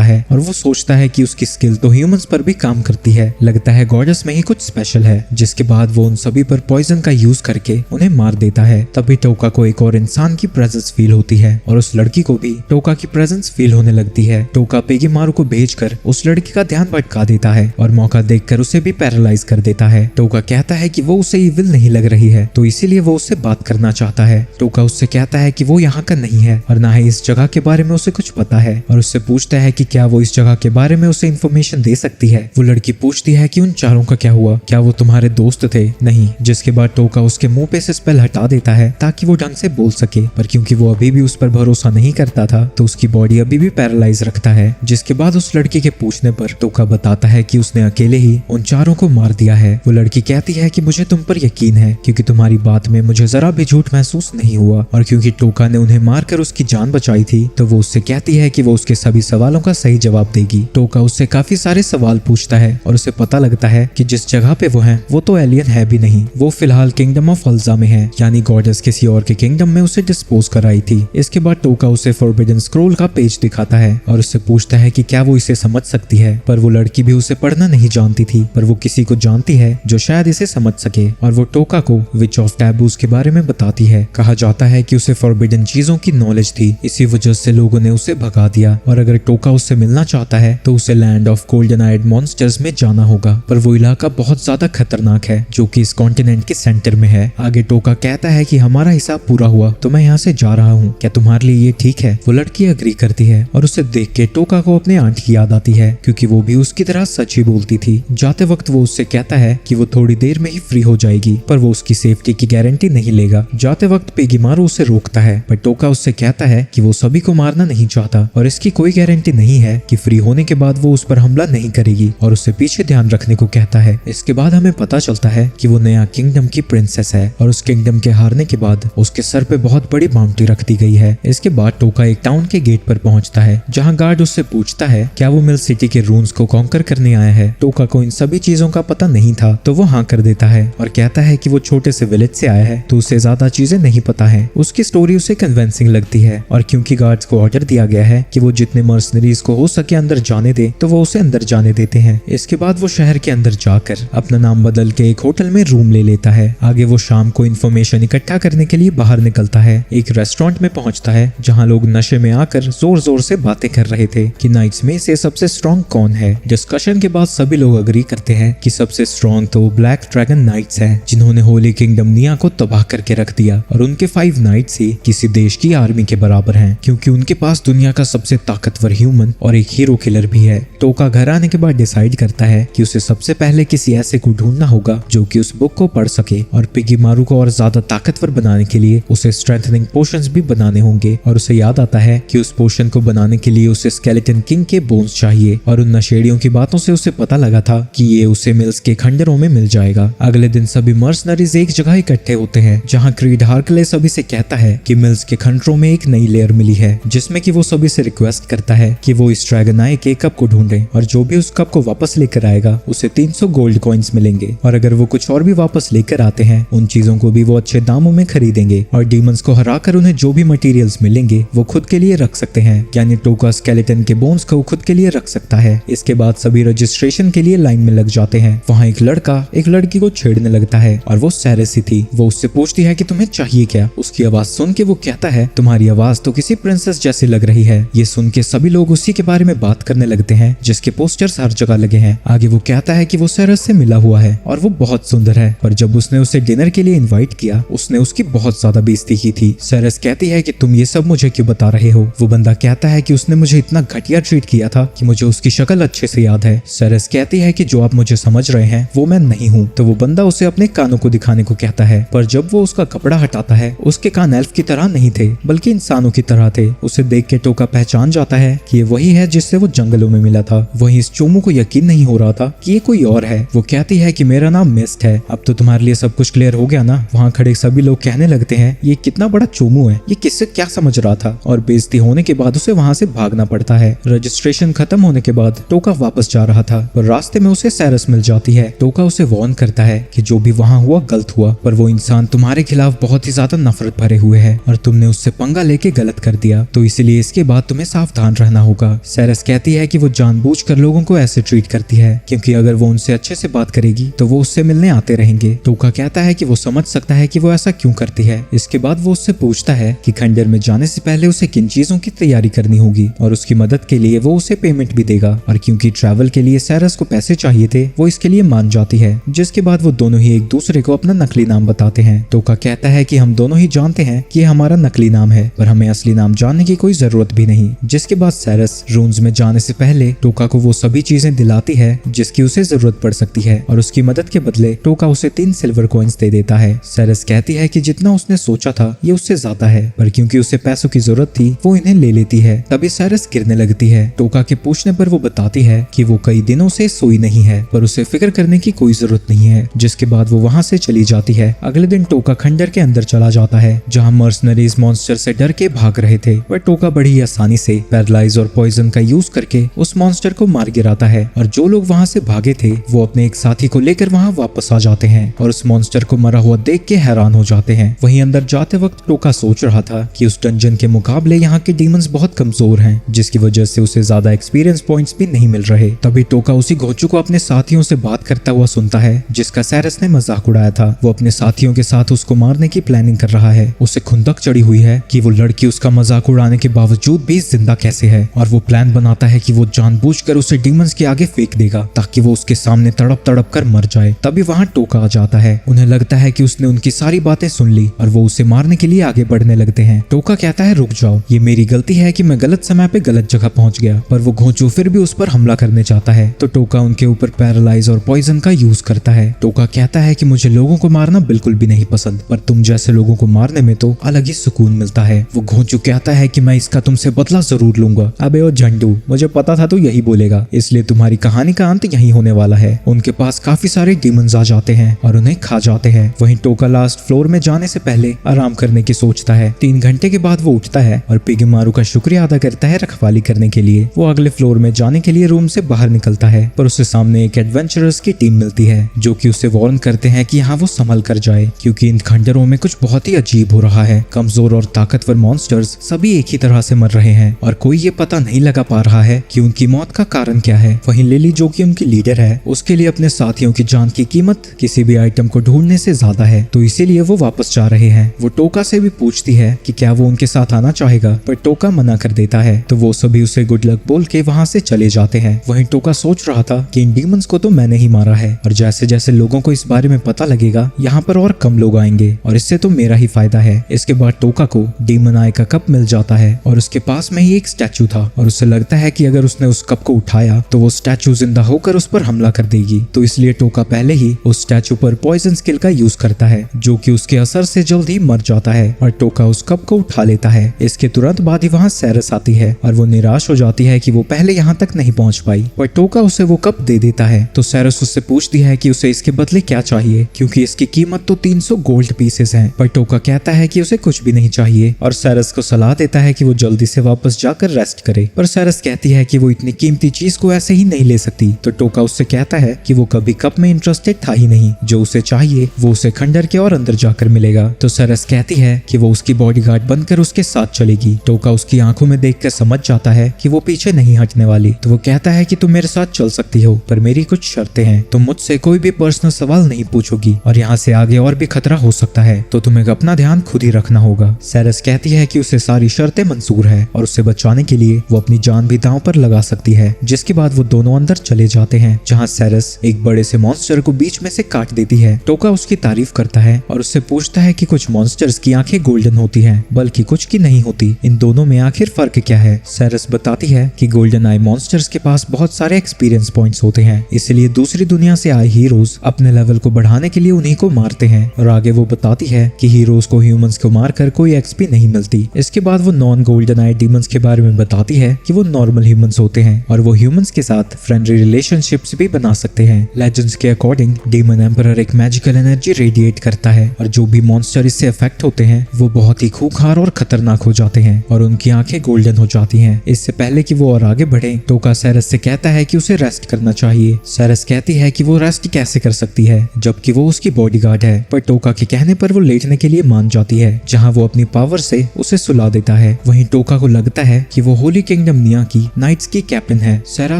Speaker 1: है और वो सोचता है कि उसकी स्किल तो ह्यूमंस पर भी काम करती है। लगता है गॉर्जस में ही कुछ स्पेशल है। जिसके बाद वो उन सभी पर पॉइजन का यूज करके उन्हें मार देता है। तभी टोका को एक और इंसान की प्रेजेंस फील होती है और उस लड़की को भी टोका की प्रेजेंस फील होने लगती है। टोका पेगीमारू को भेजकर उस लड़की का ध्यान भटका देता है और मौका देखकर उसे भी पैरालाइज कर देता है। टोका कहता है कि वो उसे इविल नहीं लग रही है, तो इसीलिए वो उससे बात करना चाहता है। टोका उससे कहता है कि वो यहाँ का नहीं है और ना ही इस जगह के बारे में उसे कुछ पता है और उससे पूछता है कि क्या वो इस जगह के बारे में उसे इन्फॉर्मेशन दे सकती है। वो लड़की पूछती है कि उन चारों का क्या हुआ, क्या वो तुम्हारे दोस्त थे? नहीं। जिसके बाद टोका उसके मुंह पे से स्पेल हटा देता है ताकि वो ढंग से बोल सके, पर क्योंकि वो अभी भी उस पर भरोसा नहीं करता था तो उसकी बॉडी अभी भी पैरालाइज रखता है। जिसके बाद उस लड़की के पूछने पर टोका बताता है कि उसने अकेले ही उन चारों को मार दिया है। वो लड़की कहती है कि मुझे तुम पर यकीन है क्योंकि तुम्हारी बात में मुझे जरा भी झूठ महसूस नहीं हुआ, और क्योंकि टोका ने उन्हें मारकर उसकी जान बचाई थी तो वो उससे कहती है कि वो उसके सभी सवालों का सही जवाब देगी। टोका उससे काफी सारे सवाल पूछता है और उसे पता लगता है कि जिस जगह पे वो है वो तो एलियन है भी नहीं, वो फिलहाल किंगडम ऑफ अल्जा में है, यानी गॉर्जस किसी और के किंगडम में उसे डिस्पोज कराई थी। इसके बाद टोका उसे फॉरबिडन स्क्रोल का पेज दिखाता है और उससे पूछता है कि क्या वो इसे समझ सकती है, पर वो लड़की भी उसे पढ़ना नहीं जानती थी, पर वो किसी को जानती है जो शायद इसे समझ सके और वो टोका को विच ऑफ टैबूज के बारे में बताती है। कहा जाता है कि उसे फॉरबिडन चीजों की नॉलेज थी, इसी वजह से लोगों ने उसे भगा दिया और अगर टोका उससे मिलना चाहता है तो उसे land of golden eyed monsters में जाना होगा, पर वो इलाका बहुत ज्यादा खतरनाक है जो कि इस कॉन्टिनेंट के सेंटर में है। आगे टोका कहता है कि हमारा हिसाब पूरा हुआ तो मैं यहाँ से जा रहा हूँ, क्या तुम्हारे लिए ये ठीक है? वो लड़की अग्री करती है और उसे देख के टोका को अपने आंट की याद आती है क्योंकि वो भी उसकी तरह सच ही बोलती थी। जाते वक्त वो उससे कहता है कि वो थोड़ी देर में ही फ्री हो जाएगी, पर वो उसकी सेफ्टी की गारंटी नहीं लेगा। जाते वक्त पेगीमारू उसे रोकता है, पर टोका उससे कहता है कि वो सभी को मारना नहीं चाहता और इसकी कोई गारंटी नहीं है कि फ्री होने के बाद वो उस पर हमला नहीं करेगी और उससे पीछे ध्यान रखने को कहता है। इसके बाद हमें पता चलता है कि वो नया किंगडम की प्रिंसेस है और उस किंगडम के हारने के बाद उसके सर पे बहुत बड़ी बाउंड्री रख दी गई है। इसके बाद टोका एक टाउन के गेट पर पहुंचता है जहां गार्ड उससे पूछता है क्या वो मिल सिटी के रून्स को कॉन्कर करने आया है। टोका को इन सभी चीजों का पता नहीं था तो वो हाँ कर देता है और कहता है कि वो छोटे से विलेज से आया है तो उसे ज्यादा चीजें नहीं पता है। उसकी स्टोरी उसे कन्विंसिंग लगती है और क्योंकि गार्ड्स को ऑर्डर दिया गया है कि वो जितने मर्सनरीज को हो सके अंदर जाने दे तो वो उसे अंदर जाने देते हैं। इसके बाद वो शहर के अंदर जाकर अपना नाम बदल के एक होटल में रूम ले लेता है। आगे वो शाम को इन्फॉर्मेशन इकट्ठा करने के लिए बाहर निकलता है। एक रेस्टोरेंट में पहुंचता है जहां लोग नशे में आकर जोर जोर से बातें कर रहे थे कि नाइट्स में से सबसे स्ट्रॉन्ग कौन है। डिस्कशन के बाद सभी लोग अग्री करते हैं कि सबसे स्ट्रॉन्ग तो ब्लैक ड्रैगन नाइट्स हैं जिन्होंने होली किंगडम निया को तबाह करके रख दिया और उनके 5 नाइट्स ही किसी देश की आर्मी के बराबर हैं क्योंकि उनके पास दुनिया का सबसे ताकतवर ह्यूमन और एक हीरो किलर भी है। टोका घर आने के बाद डिसाइड करता है कि उसे सबसे पहले किसी ऐसे को ढूंढना होगा जो कि उस बुक को पढ़ सके और पेगीमारू को और ज्यादा ताकतवर बनाने के लिए उसे स्ट्रेंथनिंग पोशंस भी बनाने होंगे। और उसे याद आता है कि उस पोशन को बनाने के लिए उसे स्केलेटन किंग के बोन्स चाहिए और उन नशेड़ियों की बातों से उसे पता लगा था कि ये उसे मिल्स के खंडरों में मिल जाएगा। अगले दिन सभी मर्सनरीज एक जगह इकट्ठे होते हैं जहाँ क्रीड हार्कले सभी से कहता है कि मिल्स के खंडरों में एक नई लेयर मिली है जिसमें कि वो सभी से रिक्वेस्ट करता है कि वो इस ड्रैगन आई के कप को ढूंढे और जो भी उस कप को वापस लेकर आएगा उसे 300 गोल्ड कॉइन्स मिलेंगे और अगर वो कुछ और भी वापस लेकर आते हैं उन चीजों को भी वो अच्छे दामों में खरीदेंगे और डीमंस को हराकर उन्हें जो भी मटेरियल्स मिलेंगे वो खुद के लिए रख सकते हैं, यानी टोका स्केलेटन के बोन्स को खुद के लिए रख सकता है। इसके बाद सभी रजिस्ट्रेशन के लिए लाइन में लग जाते हैं। वहाँ एक लड़का एक लड़की को छेड़ने लगता है और वो सेरेसी थी। वो उससे पूछती है कि तुम्हें चाहिए क्या। उसकी आवाज सुन के वो कहता है तुम्हारी आवाज तो किसी प्रिंसेस जैसी लग रही है। ये सुन के सभी लोग उसी के बारे में बात करने लगते हैं जिसके पोस्टर्स हर जगह लगे हैं। आगे वो कहता है कि वो सेरेस से मिला हुआ है और वो बहुत सुंदर है, पर जब उसने उसे डिनर के लिए इनवाइट किया उसने उसकी बहुत ज्यादा बेइज्जती की थी। सेरेस कहती है कि तुम ये सब मुझे क्यों बता रहे हो। वो बंदा कहता है कि उसने मुझे इतना घटिया ट्रीट किया था कि मुझे उसकी शक्ल अच्छे से याद है। सेरेस कहती है कि जो आप मुझे समझ रहे हैं वो मैं नहीं हूँ। तो वो बंदा उसे अपने कानों को दिखाने को कहता है, पर जब वो उसका कपड़ा हटाता है उसके कान एल्फ की तरह नहीं थे बल्कि इंसानों की तरह थे। उसे देख के टोका पहचान जाता है कि ये वही है जिससे वो जंगलों में मिला था। वहीं इस चोमू को यकीन नहीं हो रहा था कि ये कोई और है। वो कहती है कि मेरा नाम मिस्ट है। अब तो तुम्हारे लिए सब कुछ क्लियर हो गया ना। वहाँ खड़े सभी लोग कहने लगते हैं ये कितना बड़ा चोमू है, ये किससे क्या समझ रहा था। और बेइज्जती होने के बाद उसे वहाँ से भागना पड़ता है। रजिस्ट्रेशन खत्म होने के बाद टोका वापस जा रहा था, पर रास्ते में उसे सैरस मिल जाती है। टोका उसे वार्न करता है कि जो भी वहाँ हुआ गलत हुआ, पर वो इंसान तुम्हारे खिलाफ बहुत ही ज्यादा नफरत भरे हुए है और तुमने उससे पंगा लेके गलत कर दिया, तो इसलिए इसके बाद तुम्हें सावधान रहना होगा। सैरस कहती है कि वो जानबूझकर लोगों को ऐसे ट्रीट करती है क्योंकि अगर वो उनसे अच्छे से बात करेगी तो वो उससे मिलने आते रहेंगे। टोका कहता है कि वो समझ सकता है कि वो ऐसा क्यों करती है। इसके बाद वो उससे पूछता है कि खंडर में जाने से पहले उसे किन चीजों की तैयारी करनी होगी और उसकी मदद के लिए वो उसे पेमेंट भी देगा। और क्योंकि ट्रैवल के लिए सैरस को पैसे चाहिए थे, वो इसके लिए मान जाती है। जिसके बाद वो दोनों ही एक दूसरे को अपना नकली नाम बताते हैं। टोका कहता है कि हम दोनों ही जानते हैं कि हमारा नकली नाम है, पर हमें असली नाम जानने की कोई जरूरत भी नहीं। जिसके बाद सैरस रूम्स में जाने से पहले टोका को वो सभी चीजें दिलाती है जिसकी उसे जरूरत पड़ सकती है और उसकी मदद के बदले टोका उसे 3 सिल्वर कॉइंस दे देता है। सैरस कहती है कि जितना उसने सोचा था ये उससे ज्यादा है, पर क्योंकि उसे पैसों की जरूरत थी वो इन्हें ले लेती है। तभी सैरस गिरने लगती है। टोका के पूछने पर वो बताती है कि वो कई दिनों से सोई नहीं है, पर उसे फिक्र करने की कोई जरूरत नहीं है। जिसके बाद वो वहाँ से चली जाती है। अगले दिन टोका खंडर के अंदर चला जाता है जहाँ मर्सनरीज मॉन्स्टर से डर के भाग रहे थे, पर टोका बड़ी आसानी से पैरालाइज और पॉइजन का यूज करके उस मॉन्स्टर को मार गिराता है। और जो लोग वहाँ से भागे थे वो अपने एक साथी को लेकर वहाँ वापस आ जाते हैं और उस मॉन्स्टर को मरा हुआ देख के हैरान हो जाते हैं। वहीं अंदर जाते वक्त टोका सोच रहा था कि उस डंजन के मुकाबले यहाँ के डीमंस बहुत कमजोर हैं, जिसकी वजह से उसे ज्यादा एक्सपीरियंस पॉइंट्स भी नहीं मिल रहे। तभी टोका उसी घोंचू को अपने साथियों से बात करता हुआ सुनता है जिसका सैरस ने मजाक उड़ाया था। वो अपने साथियों के साथ उसको मारने की प्लानिंग कर रहा है। उसे खुंदक चढ़ी हुई है कि वो लड़की उसका मजाक उड़ाने के बावजूद भी जिंदा कैसे है, और वो प्लान बनाता है कि वो जानबूझकर उसे डीमंस के आगे फेंक देगा ताकि वो उसके सामने तड़प तड़प कर मर जाए। तभी वहाँ टोका आ जाता है। उन्हें लगता है कि उसने उनकी सारी बातें सुन ली और वो उसे मारने के लिए आगे बढ़ने लगते हैं। टोका कहता है रुक जाओ, ये मेरी गलती है कि मैं गलत समय पे गलत जगह पहुंच गया, पर वो घोंचू फिर भी उस पर हमला करने चाहता है। तो टोका उनके ऊपर पैरालाइज और पॉइजन का यूज करता है। टोका कहता है कि मुझे लोगों को मारना बिल्कुल भी नहीं पसंद, पर तुम जैसे लोगों को मारने में तो अलग ही सुकून मिलता है। वो घोंचू कहता है कि मैं इसका तुमसे बदला जरूर लूंगा। अबे ओ झंडू, मुझे पता था तू यही बोलेगा, इसलिए तुम्हारी कहानी का अंत यही होने वाला है। उनके पास काफी सारे डीमंस आ जाते हैं और उन्हें खा जाते हैं। वहीं टोका लास्ट फ्लोर में जाने से पहले आराम करने की सोचता है। 3 घंटे के बाद वो उठता है और पिगीमारू का शुक्रिया अदा करता है रखवाली करने के लिए। वो अगले फ्लोर में जाने के लिए रूम से बाहर निकलता है, पर उससे सामने एक एडवेंचरर्स की टीम मिलती है जो कि उसे वार्न करते हैं कि यहाँ वो संभल कर जाए क्योंकि इन खंडरों में कुछ बहुत ही अजीब हो रहा है। कमजोर और ताकतवर मॉन्स्टर्स सभी एक ही तरह से मर रहे हैं और कोई ये पता नहीं लगा पा रहा है कि उनकी मौत का कारण क्या है। वहीं लिली जो कि उनकी लीडर है, उसके लिए अपने साथियों की जान की कीमत किसी भी आइटम को ढूंढने से ज्यादा है, तो इसीलिए वो वापस जा रहे हैं। वो टोका से भी पूछती है कि क्या वो उनके साथ आना चाहेगा, पर टोका मना कर देता है। तो वो सभी उसे गुड लक बोल के वहाँ से चले जाते हैं। वहीं टोका सोच रहा था कि इन डीमंस को तो मैंने ही मारा है और जैसे जैसे लोगों को इस बारे में पता लगेगा यहाँ पर और कम लोग आएंगे और इससे तो मेरा ही फायदा है। इसके बाद टोका को डीमन आई का कप मिल जाता है और उसके पास में ही एक स्टैचू था और उसे लगता है कि अगर उसने उस कप को उठाया तो वो स्टैचू जिंदा होकर उस पर हमला कर देगी। तो इसलिए टोका पहले ही उस स्टैचू पर पॉइजन स्किल का यूज करता है जो कि उसके असर से जल्द ही मर जाता है और टोका उस कप को उठा लेता है। इसके तुरंत बाद ही वहाँ सैरस आती है और वो निराश हो जाती है कि वो पहले यहाँ तक नहीं पहुँच पाई, पर टोका उसे वो कप दे देता है। तो सैरस उससे पूछती है कि उसे इसके बदले क्या चाहिए क्योंकि इसकी कीमत तो 300 गोल्ड पीसेस है, पर टोका कहता है कि उसे कुछ भी नहीं चाहिए और सैरस को सलाह देता है कि वो जल्दी से वापस जाकर रेस्ट करे। पर सैरस कहती है कि वो इतनी कीमती चीज को ऐसे ही नहीं ले सकती। तो टोका उससे कहता है कि वो कभी कप में इंटरेस्टेड था ही नहीं, जो उसे चाहिए वो उसे खंडर के और अंदर जाकर मिलेगा। तो सैरस कहती है कि वो उसकी बॉडीगार्ड बनकर उसके साथ चलेगी। टोका उसकी आंखों में देखकर समझ जाता है कि वो पीछे नहीं हटने वाली। तो वो कहता है कि तुम मेरे साथ चल सकती हो, पर मेरी कुछ शर्तें हैं। तुम मुझसे कोई भी पर्सनल सवाल नहीं पूछोगी और यहाँ से आगे और भी खतरा हो सकता है, तो तुम्हें अपना ध्यान खुद ही रखना होगा। सैरस कहती है कि उसे सारी शर्तें मंजूर है और उसे बचाने के लिए वो अपनी जान भी दांव पर लगा सकती है। जिसके बाद वो दोनों अंदर चले जाते हैं जहाँ सैरस एक बड़े से मॉन्स्टर को बीच में से काट देती है। टोका उसकी तारीफ करता है और उससे पूछता है कि कुछ मॉन्स्टर्स की आंखें गोल्डन होती हैं, बल्कि कुछ की नहीं होती। इन दोनों में आखिर फर्क क्या है? सैरस बताती है कि गोल्डन आई मॉन्स्टर्स के पास बहुत सारे एक्सपीरियंस पॉइंट्स होते हैं, इसलिए दूसरी दुनिया से आए हीरोज अपने लेवल को बढ़ाने के लिए उन्हीं को मारते हैं। और आगे वो बताती है कि हीरोज को ह्यूमंस को मारकर कोई एक्सपी नहीं मिलती। इसके बाद वो नॉन गोल्डन आई डीमंस के बारे में बताती है कि वो नॉर्मल ह्यूमंस होते हैं और वो ह्यूमंस के साथ फ्रेंडली रिलेशनशिप्स भी बना सकते हैं। लेजेंड्स के अकॉर्डिंग डीमन एम्परर एक मैजिकल एनर्जी रेडिएट करता है और जो भी मॉन्स्टर इससे अफेक्ट होते हैं वो बहुत ही खूंखार और खतरनाक हो जाते हैं और उनकी आंखें गोल्डन हो जाती हैं। इससे पहले कि वो और आगे बढ़े, टोका सेरेस से कहता है कि उसे रेस्ट करना चाहिए। सेरेस कहती है कि वो रेस्ट कैसे कर सकती है जबकि वो उसकी बॉडीगार्ड है, पर टोका के कहने पर वो लेटने के लिए मान जाती है, जहाँ वो अपनी पावर से उसे सुला देता है। वहीं टोका को लगता है कि वो होली किंगडम निया की नाइट्स की कैप्टन है, सेरा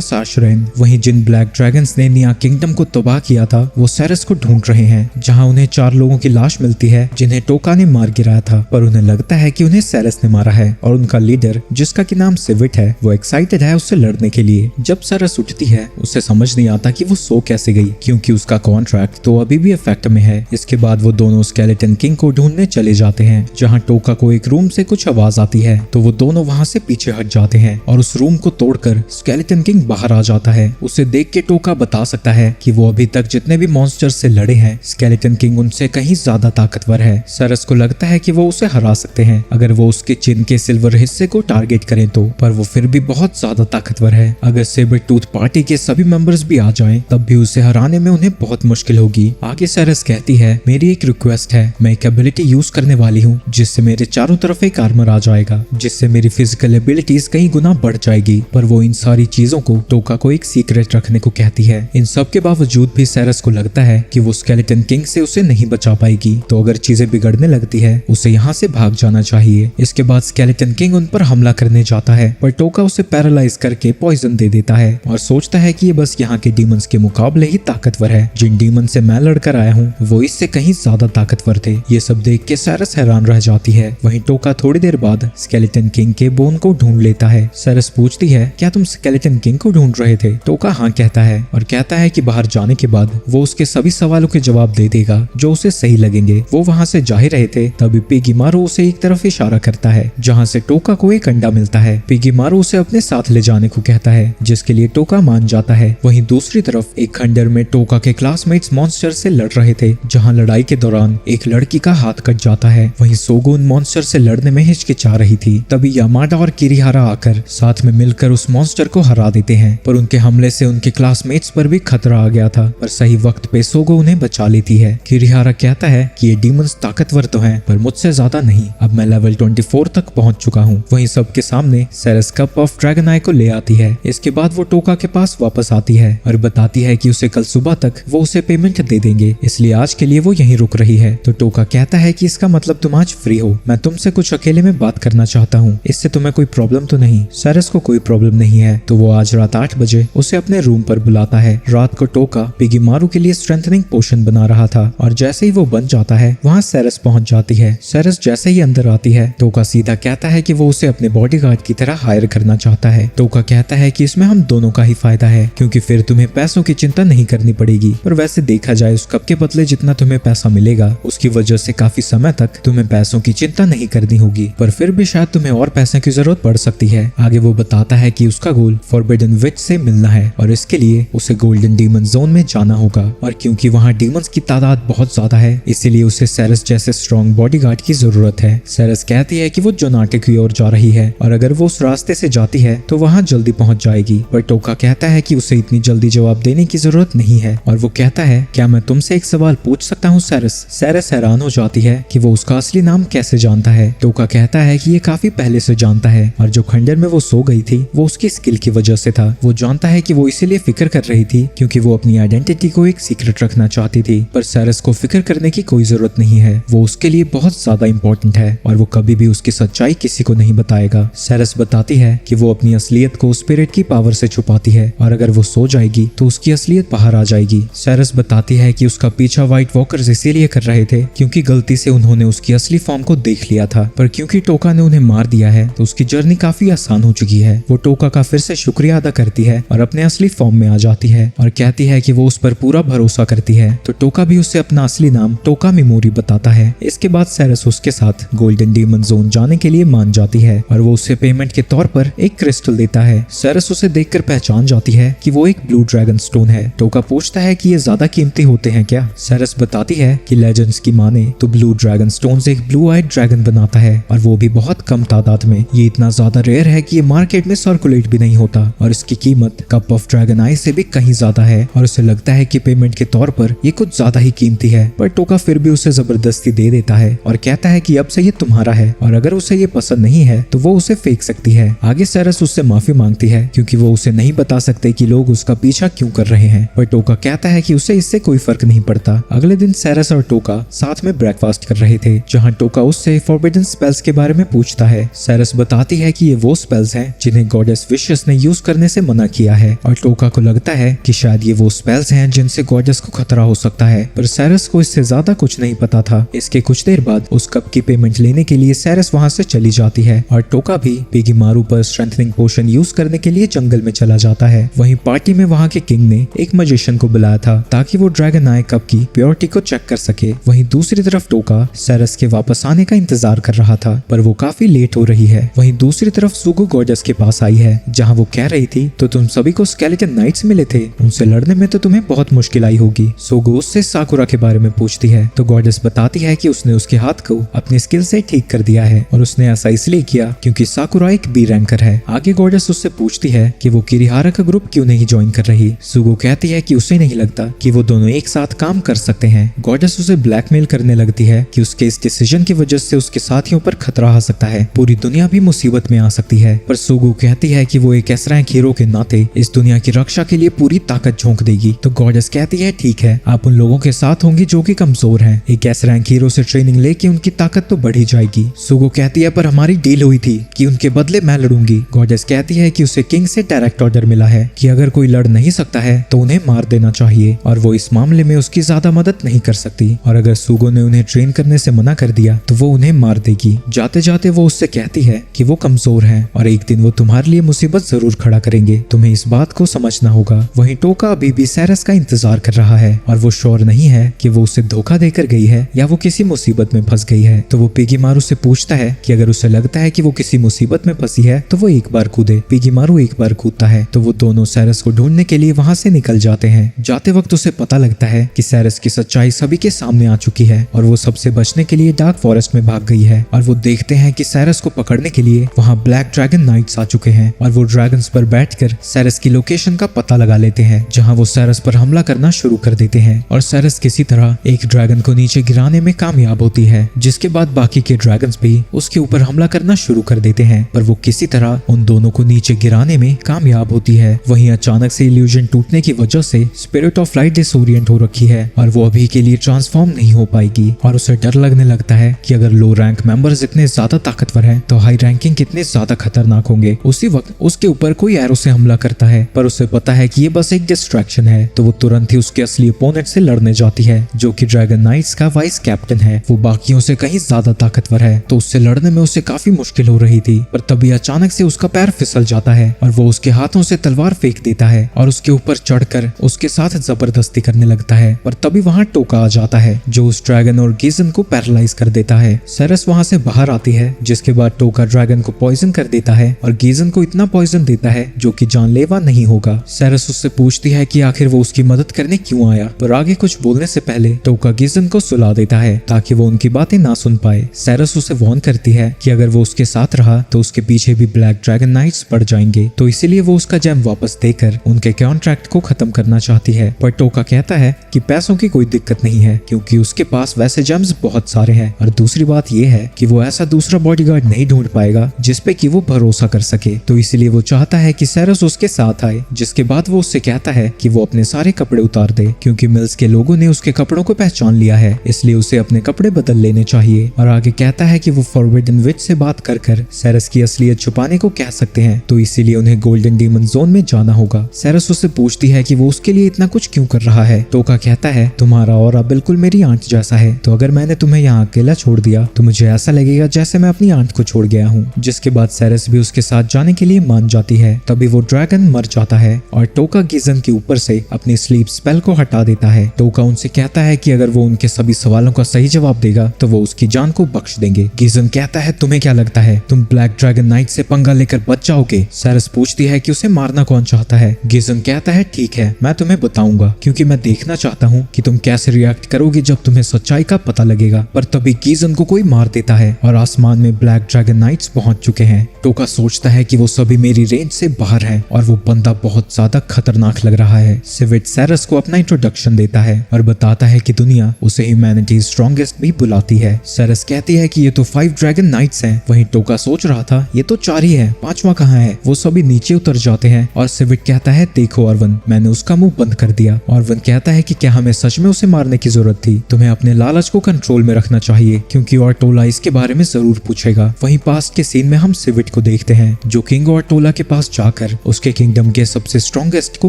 Speaker 1: साशरेन। वहीं जिन ब्लैक ड्रैगन्स ने निया किंगडम को तबाह किया था वो सेरेस को ढूंढ रहे हैं, जहाँ उन्हें 4 लोगों की लाश मिलती है जिन्हें टोका ने मार गिराया था, पर उन्हें लगता है कि उन्हें सेरेस ने मारा है और उनका लीडर जिसका की नाम सिविट है वो एक्साइटेड है उससे लड़ने के लिए। जब सेरेस उठती है उसे समझ नहीं आता कि वो सो कैसे गई, क्योंकि उसका कॉन्ट्रैक्ट तो अभी भी इफेक्ट में है। इसके बाद वो दोनों स्केलेटन किंग को ढूंढने चले जाते हैं, जहाँ टोका को एक रूम से कुछ आवाज आती है तो वो दोनों वहाँ से पीछे हट जाते हैं और उस रूम को तोड़कर स्केलेटन किंग बाहर आ जाता है। उसे देख के टोका बता सकता है कि वो अभी तक जितने भी मॉन्स्टर से लड़े हैं स्केलेटन किंग उनसे कहीं ज्यादा ताकतवर है। सेरेस को लगता है कि वो उसे हरा सकते हैं अगर वो उसके चिन के सिल्वर हिस्से को टारगेट करें तो, पर वो फिर भी बहुत ज्यादा ताकतवर है। अगर सेबर टूथ पार्टी के सभी मेंबर्स भी आ जाएं तब भी उसे हराने में उन्हें बहुत मुश्किल होगी। आगे सेरेस कहती है, मेरी एक रिक्वेस्ट है, मैं एक एबिलिटी यूज करने वाली हूँ जिससे मेरे चारों तरफ एक आर्मर आ जाएगा, जिससे मेरी फिजिकल एबिलिटीज कई गुना बढ़ जाएगी। पर वो इन सारी चीजों को टोका को एक सीक्रेट रखने को कहती है। इन सब के बावजूद भी सेरेस को लगता है कि वो स्केलेटन किंग से उसे नहीं बचा पाएगी, तो अगर चीजें बिगड़ने लगती है उसे यहाँ से भाग जाना चाहिए। इसके बाद स्केलेटन किंग उन पर हमला करने जाता है, पर टोका उसे पैरालाइज करके पॉइजन दे देता है और सोचता है कि ये बस यहाँ के डीमंस के मुकाबले ही ताकतवर है। जिन डीमन से मैं लड़कर आया हूँ वो इससे कहीं ज्यादा ताकतवर थे। ये सब देख के सेरेस हैरान रह जाती है। वहीं टोका थोड़ी देर बाद स्केलेटन किंग के बोन को ढूंढ लेता है। सेरेस पूछती है, क्या तुम स्केलेटन किंग को ढूंढ रहे थे? टोका हाँ कहता है और कहता है कि बाहर जाने के बाद वो उसके सभी सवालों के जवाब दे देगा जो उसे सही लगेंगे। वो वहाँ से जा ही रहे थे तभी पिगीमारू उसे एक तरफ इशारा करता है जहाँ से टोका को एक अंडा मिलता है। पिगीमारू उसे अपने साथ ले जाने को कहता है, जिसके लिए टोका मान जाता है। वहीं दूसरी तरफ एक खंडर में टोका के क्लासमेट्स मॉन्स्टर से लड़ रहे थे, जहाँ लड़ाई के दौरान एक लड़की का हाथ कट जाता है। वहीं सोगुन मॉन्स्टर से लड़ने में हिचकिचा रही थी, तभी यामाडा और किरिहारा आकर साथ में मिलकर उस मॉन्स्टर को हरा देते हैं, पर उनके हमले से उनके क्लासमेट्स पर भी खतरा आ गया था, पर सही वक्त पे सोगो उन्हें बचा लेती है। किरिहारा कहता है कि ये डीमंस ताकतवर तो हैं, पर मुझसे ज्यादा नहीं, अब मैं लेवल 24 तक पहुंच चुका हूँ। वहीं सबके सामने सेरेस कप ऑफ ड्रैगन आई को ले आती है। इसके बाद वो टोका के पास वापस आती है और बताती है कि उसे कल सुबह तक वो उसे पेमेंट दे देंगे, इसलिए आज के लिए वो यहीं रुक रही है। तो टोका कहता है कि इसका मतलब तुम आज फ्री हो, मैं तुमसे कुछ अकेले में बात करना चाहता हूँ, इससे तुम्हें कोई प्रॉब्लम तो नहीं? सेरेस को कोई प्रॉब्लम नहीं है, तो वो आज रात 8 बजे उसे अपने रूम पर बुलाता है। रात को टोका पिगीमारू के लिए स्ट्रेंथनिंग पोशन बना रहा था और जैसे ही वो बन जाता है वहाँ सेरेस पहुंच जाती है। सेरेस जैसे ही अंदर आती है टोका सीधा कहता है कि वो उसे अपने बॉडीगार्ड की तरह हायर करना चाहता है। टोका कहता है कि इसमें हम दोनों का ही फायदा है, क्योंकि फिर तुम्हें पैसों की चिंता नहीं करनी पड़ेगी। पर वैसे देखा जाए उस कप के बदले जितना तुम्हें पैसा मिलेगा उसकी वजह से काफी समय तक तुम्हें पैसों की चिंता नहीं करनी होगी, पर फिर भी शायद तुम्हें और पैसे की जरूरत पड़ सकती है। आगे वो बताता है कि उसका गोल फॉरबिडन विच से मिलना है और इसके लिए उसे गोल्डन डीमन जोन में जाना होगा, और क्योंकि वहाँ डीमंस की तादाद बहुत ज्यादा है इसीलिए उसे सेरेस जैसे स्ट्रॉन्ग बॉडीगार्ड की जरूरत है। सेरेस कहती है कि वो जोनाटे की ओर जा रही है और अगर वो उस रास्ते से जाती है तो वहाँ जल्दी पहुंच जाएगी, पर टोका कहता है कि उसे इतनी जल्दी जवाब देने की जरूरत नहीं है और वो कहता है, क्या मैं तुमसे एक सवाल पूछ सकता हूँ सेरेस? सेरेस हैरान हो जाती है कि वो उसका असली नाम कैसे जानता है। टोका कहता है कि ये काफी पहले से जानता है और जो खंडर में वो सो गई थी वो उसकी स्किल की वजह से था। वो जानता है कि वो इसीलिए फिक्र कर रही थी क्योंकि वो अपनी आइडेंटिटी को एक सीक्रेट रखना चाहती थी, पर सेरेस को फिक्र करने की कोई जरूरत नहीं है, वो उसके लिए बहुत ज्यादा इंपॉर्टेंट है और वो कभी भी उसकी सच्चाई किसी को नहीं बताएगा। सेरेस बताती है कि वो अपनी असलियत को स्पिरिट की पावर से छुपाती है और अगर वो सो जाएगी तो उसकी असलियत बाहर आ जाएगी। सेरेस बताती है कि उसका पीछा व्हाइट वॉकर्स इसीलिए कर रहे थे क्योंकि गलती से उन्होंने उसकी असली फॉर्म को देख लिया था, पर क्योंकि टोका ने उन्हें मार दिया है तो उसकी जर्नी काफी आसान हो चुकी है। वो टोका का फिर से शुक्रिया अदा करती है और अपने असली फॉर्म में आ जाती है और कहती है कि वो उस पर पूरा भरोसा करती है, तो टोका भी उसे अपना असली नाम टोका मिमोरी बताता है। इसके बाद सेरेस उसके साथ गोल्डन डीमन जोन जाने के लिए मान जाती है और वो उसे पेमेंट के तौर पर एक क्रिस्टल देता है। सेरेस उसे देखकर पहचान जाती है कि वो एक ब्लू ड्रैगन स्टोन है। टोका पूछता है कि ये ज्यादा कीमती होते हैं क्या? सेरेस बताती है कि लेजेंड्स की माने तो ब्लू ड्रैगन स्टोन एक ब्लू आइड ड्रैगन बनाता है और वो भी बहुत कम तादाद में ये इतना ज्यादा रेयर है कि ये मार्केट में सर्कुलेट भी नहीं होता और इसकी कीमत कप ऑफ ड्रैगन आई से भी कहीं ज्यादा है और उसे लगता है कि पेमेंट के तौर पर ये कुछ ज्यादा ही कीमती है। पर टोका फिर भी उसे जबरदस्ती दे देता है और कहता है कि अब से ये तुम्हारा है और अगर उसे ये पसंद नहीं है तो वो उसे फेंक सकती है। आगे सेरेस उससे माफी मांगती है क्योंकि वो उसे नहीं बता सकते कि लोग उसका पीछा क्यों कर रहे हैं, पर टोका कहता है कि उसे इससे कोई फर्क नहीं पड़ता। अगले दिन सेरेस और टोका साथ में ब्रेकफास्ट कर रहे थे जहाँ टोका उससे फॉरबिडन स्पेल्स के बारे में पूछता है। सेरेस बताती है कि ये वो स्पेल्स हैं जिन्हें गॉडेस विशस ने यूज करने से मना किया है और टोका को लगता है कि शायद ये वो स्पेल्स हैं जिनसे गॉडेस को खतरा हो सकता है, पर सेरेस को इससे ज्यादा कुछ नहीं पता था। इसके कुछ देर बाद उस कप की पेमेंट लेने के लिए सेरेस वहां से चली जाती है और टोका भी पिगीमारू पर स्ट्रेंथनिंग पोशन यूज करने के लिए जंगल में चला जाता है। वहीं पार्टी में वहां के किंग ने एक मैजिशियन को बुलाया था ताकि वो ड्रैगन आई कप की प्योरिटी को चेक कर सके। वहीं दूसरी तरफ टोका सेरेस के वापस आने का इंतजार कर रहा था पर वो काफी लेट हो रही है। वहीं दूसरी तरफ सुगु गॉडेस के पास आई है जहाँ वो कह रही थी तो तुम सभी को स्केलेटन नाइट्स मिले थे, उनसे लड़ने में तो तुम्हें बहुत मुश्किल आई होगी। सुगु उससे साकुरा के बारे में पूछती है तो गॉडेस बताती है कि उसने उसके हाथ को अपनी स्किल से ठीक कर दिया है और उसने ऐसा इसलिए किया क्योंकि साकुरा एक बी रैंकर है। आगे गॉडेस उससे पूछती है कि वो किरिहारा का ग्रुप क्यों नहीं ज्वाइन कर रही। सुगु कहती है कि उसे नहीं लगता कि वो दोनों एक साथ काम कर सकते हैं। गॉडेस उसे ब्लैकमेल करने लगती है कि उसके इस डिसीजन की वजह से उसके साथियों पर खतरा आ सकता है, पूरी दुनिया भी मुसीबत में आ सकती है। पर सुगु कहती है कि वो एक एस रैंक हीरो के नाते इस दुनिया की रक्षा के लिए पूरी ताकत झोंक देगी। तो गॉडेस कहती है ठीक है, आप उन लोगों के साथ होंगी जो कि कमजोर हैं। एक एस रैंक हीरो से ट्रेनिंग लेके उनकी ताकत तो बढ़ ही जाएगी। सुगु कहती है पर हमारी डील हुई थी कि उनके बदले मैं लड़ूंगी। गॉडेस कहती है कि उसे किंग से डायरेक्ट ऑर्डर मिला है कि अगर कोई लड़ नहीं सकता है तो उन्हें मार देना चाहिए और वो इस मामले में उसकी ज्यादा मदद नहीं कर सकती और अगर सुगु ने उन्हें ट्रेन करने से मना कर दिया तो वो उन्हें मार देगी। जाते जाते वो उससे कहती है कि वो कमजोर हैं और एक दिन वो तुम्हारे लिए मुसीबत जरूर खड़ा करेंगे, तुम्हें इस बात को समझना होगा। वहीं टोका अभी भी सेरेस का इंतजार कर रहा है और वो श्योर नहीं है कि वो उसे धोखा देकर गई है या वो किसी मुसीबत में फंस गई है। तो वो पिगीमारू से पूछता है कि अगर उसे लगता है कि वो किसी मुसीबत में फंसी है तो वो एक बार कूदे। पिगीमारू एक बार कूदता है तो वो दोनों सेरेस को ढूंढने के लिए वहां से निकल जाते हैं। जाते वक्त उसे पता लगता है कि सेरेस की सच्चाई सभी के सामने आ चुकी है और वो सबसे बचने के लिए डार्क फॉरेस्ट में भाग गई है और वो देखते हैं कि सेरेस को पकड़ने के लिए वहाँ ब्लैक ड्रैगन नाइट्स आ चुके हैं और वो ड्रैगन्स पर बैठकर सेरेस की लोकेशन का पता लगा लेते हैं जहाँ वो सेरेस पर हमला करना शुरू कर देते हैं और सेरेस किसी तरह एक ड्रैगन को नीचे गिराने में कामयाब होती है, जिसके बाद बाकी के ड्रैगन्स भी उसके ऊपर हमला करना शुरू कर देते हैं पर वो किसी तरह उन दोनों को नीचे गिराने में कामयाब होती है। वहीं अचानक से इल्यूजन टूटने की वजह से स्पिरिट ऑफ लाइट डिसोरिएंट हो रखी है और वो अभी के लिए ट्रांसफॉर्म नहीं हो पाएगी और उसे डर लगने लगता है कि अगर लो रैंक मेंबर्स इतने ज्यादा ताकतवर हैं तो हाई रैंकिंग कितने ज्यादा खतरनाक होंगे। उसी वक्त उसके ऊपर कोई एरो से हमला करता है पर उसे पता है कि ये बस एक डिस्ट्रैक्शन है तो वो तुरंत ही उसके असली ओपोनेंट से लड़ने जाती है जो कि ड्रैगन नाइट्स का वाइस कैप्टन है। वो बाकियों से कहीं ज्यादा ताकतवर है तो उससे लड़ने में उसे काफी मुश्किल हो रही थी, पर तभी अचानक से उसका पैर फिसल जाता है और वो उसके हाथों से तलवार फेंक देता है और उसके ऊपर चढ़कर उसके साथ जबरदस्ती करने लगता है। पर तभी वहाँ टोका आ जाता है जो उस ड्रैगन और गीजन को पैरालाइज कर देता है। सेरेस वहाँ से बाहर आती है जिसके बाद टोका ड्रैगन को पॉइजन कर देता है और गीजन को इतना पॉइजन देता है जो कि जानलेवा नहीं होगा। सेरेस उससे पूछती है कि आखिर वो उसकी मदद करने क्यों आया, पर आगे कुछ बोलने से पहले टोका गीजन को सुला देता है ताकि वो उनकी बातें ना सुन पाए। सेरेस उसे वार्न करती है कि अगर वो उसके साथ रहा तो उसके पीछे भी ब्लैक ड्रैगन नाइट्स पड़ जाएंगे, तो इसीलिए वो उसका जेम वापस देकर उनके कॉन्ट्रैक्ट को खत्म करना चाहती है। पर टोका कहता है कि पैसों की कोई दिक्कत नहीं है क्योंकि उसके पास वैसे जेम्स बहुत सारे हैं और दूसरी बात यह है कि वो ऐसा दूसरा बॉडीगार्ड नहीं ढूंढ पाएगा जिसपे कि वो भरोसा कर सके, तो इसलिए वो चाहता है कि सेरेस उसके साथ आए। जिसके बाद वो उससे कहता है कि वो अपने सारे कपड़े उतार दे क्योंकि मिल्स के लोगों ने उसके कपड़ों को पहचान लिया है, इसलिए उसे अपने कपड़े बदल लेने चाहिए। और आगे कहता है कि वो फॉरबिडन विच से बात कर सेरेस की असलियत छुपाने को कह सकते हैं, तो इसीलिए उन्हें गोल्डन डीमन जोन में जाना होगा। सेरेस उससे पूछती है कि वो उसके लिए इतना कुछ क्यों कर रहा है। टोका कहता है तुम्हारा ऑरा बिल्कुल मेरी आंट जैसा है, तो अगर मैंने तुम्हें यहाँ अकेला छोड़ दिया तो मुझे ऐसा लगेगा जैसे मैं अपनी आंट को छोड़ गया हूँ। जिसके बाद सेरेस भी उसके साथ जाने के लिए मान जाती है। तभी वो ड्रैगन मर जाता है और टोका गीजन के ऊपर से अपनी स्लीप स्पेल को हटा देता है। टोका उनसे कहता है कि अगर वो उनके सभी सवालों का सही जवाब देगा तो वो उसकी जान को बख्श देंगे। गीजन कहता है तुम्हें क्या लगता है तुम ब्लैक ड्रैगन नाइट से पंगा लेकर बच जाओगे। सेरेस पूछती है कि उसे मारना कौन चाहता है। गीजन कहता है ठीक है मैं तुम्हें बताऊंगा क्योंकि मैं देखना चाहता हूँ कि तुम कैसे रिएक्ट करोगी जब तुम्हें सच्चाई का पता लगेगा। पर तभी गीजन को कोई मार देता है और आसमान में ब्लैक ड्रैगन नाइट्स पहुंच चुके हैं। टोका सोचता है कि वो सभी मेरी रेंज से बाहर हैं और वो बंदा बहुत ज्यादा खतरनाक लग रहा है। सिविट सेरस को अपना इंट्रोडक्शन देता है और बताता है कि दुनिया उसे ह्यूमैनिटी स्ट्रॉन्गेस्ट भी बुलाती है। सेरस कहती है कि ये तो 5 ड्रैगन नाइट्स हैं। वहीं टोका सोच रहा था ये तो 4 ही है, 5वां कहाँ है। वो सभी नीचे उतर जाते हैं और सिविट कहता है देखो ऑरवन, मैंने उसका मुंह बंद कर दिया। ऑरवन कहता है कि क्या हमें सच में उसे मारने की जरूरत थी? तुम्हें अपने लालच को कंट्रोल में रखना चाहिए क्योंकि ऑर्टोला इसके बारे में जरूर पूछेगा। वहीं पास्ट के सीन में हम सिविट को देखते हैं जो किंग ऑर्टोला के पास जाकर उसके किंगडम के सबसे स्ट्रॉन्गेस्ट को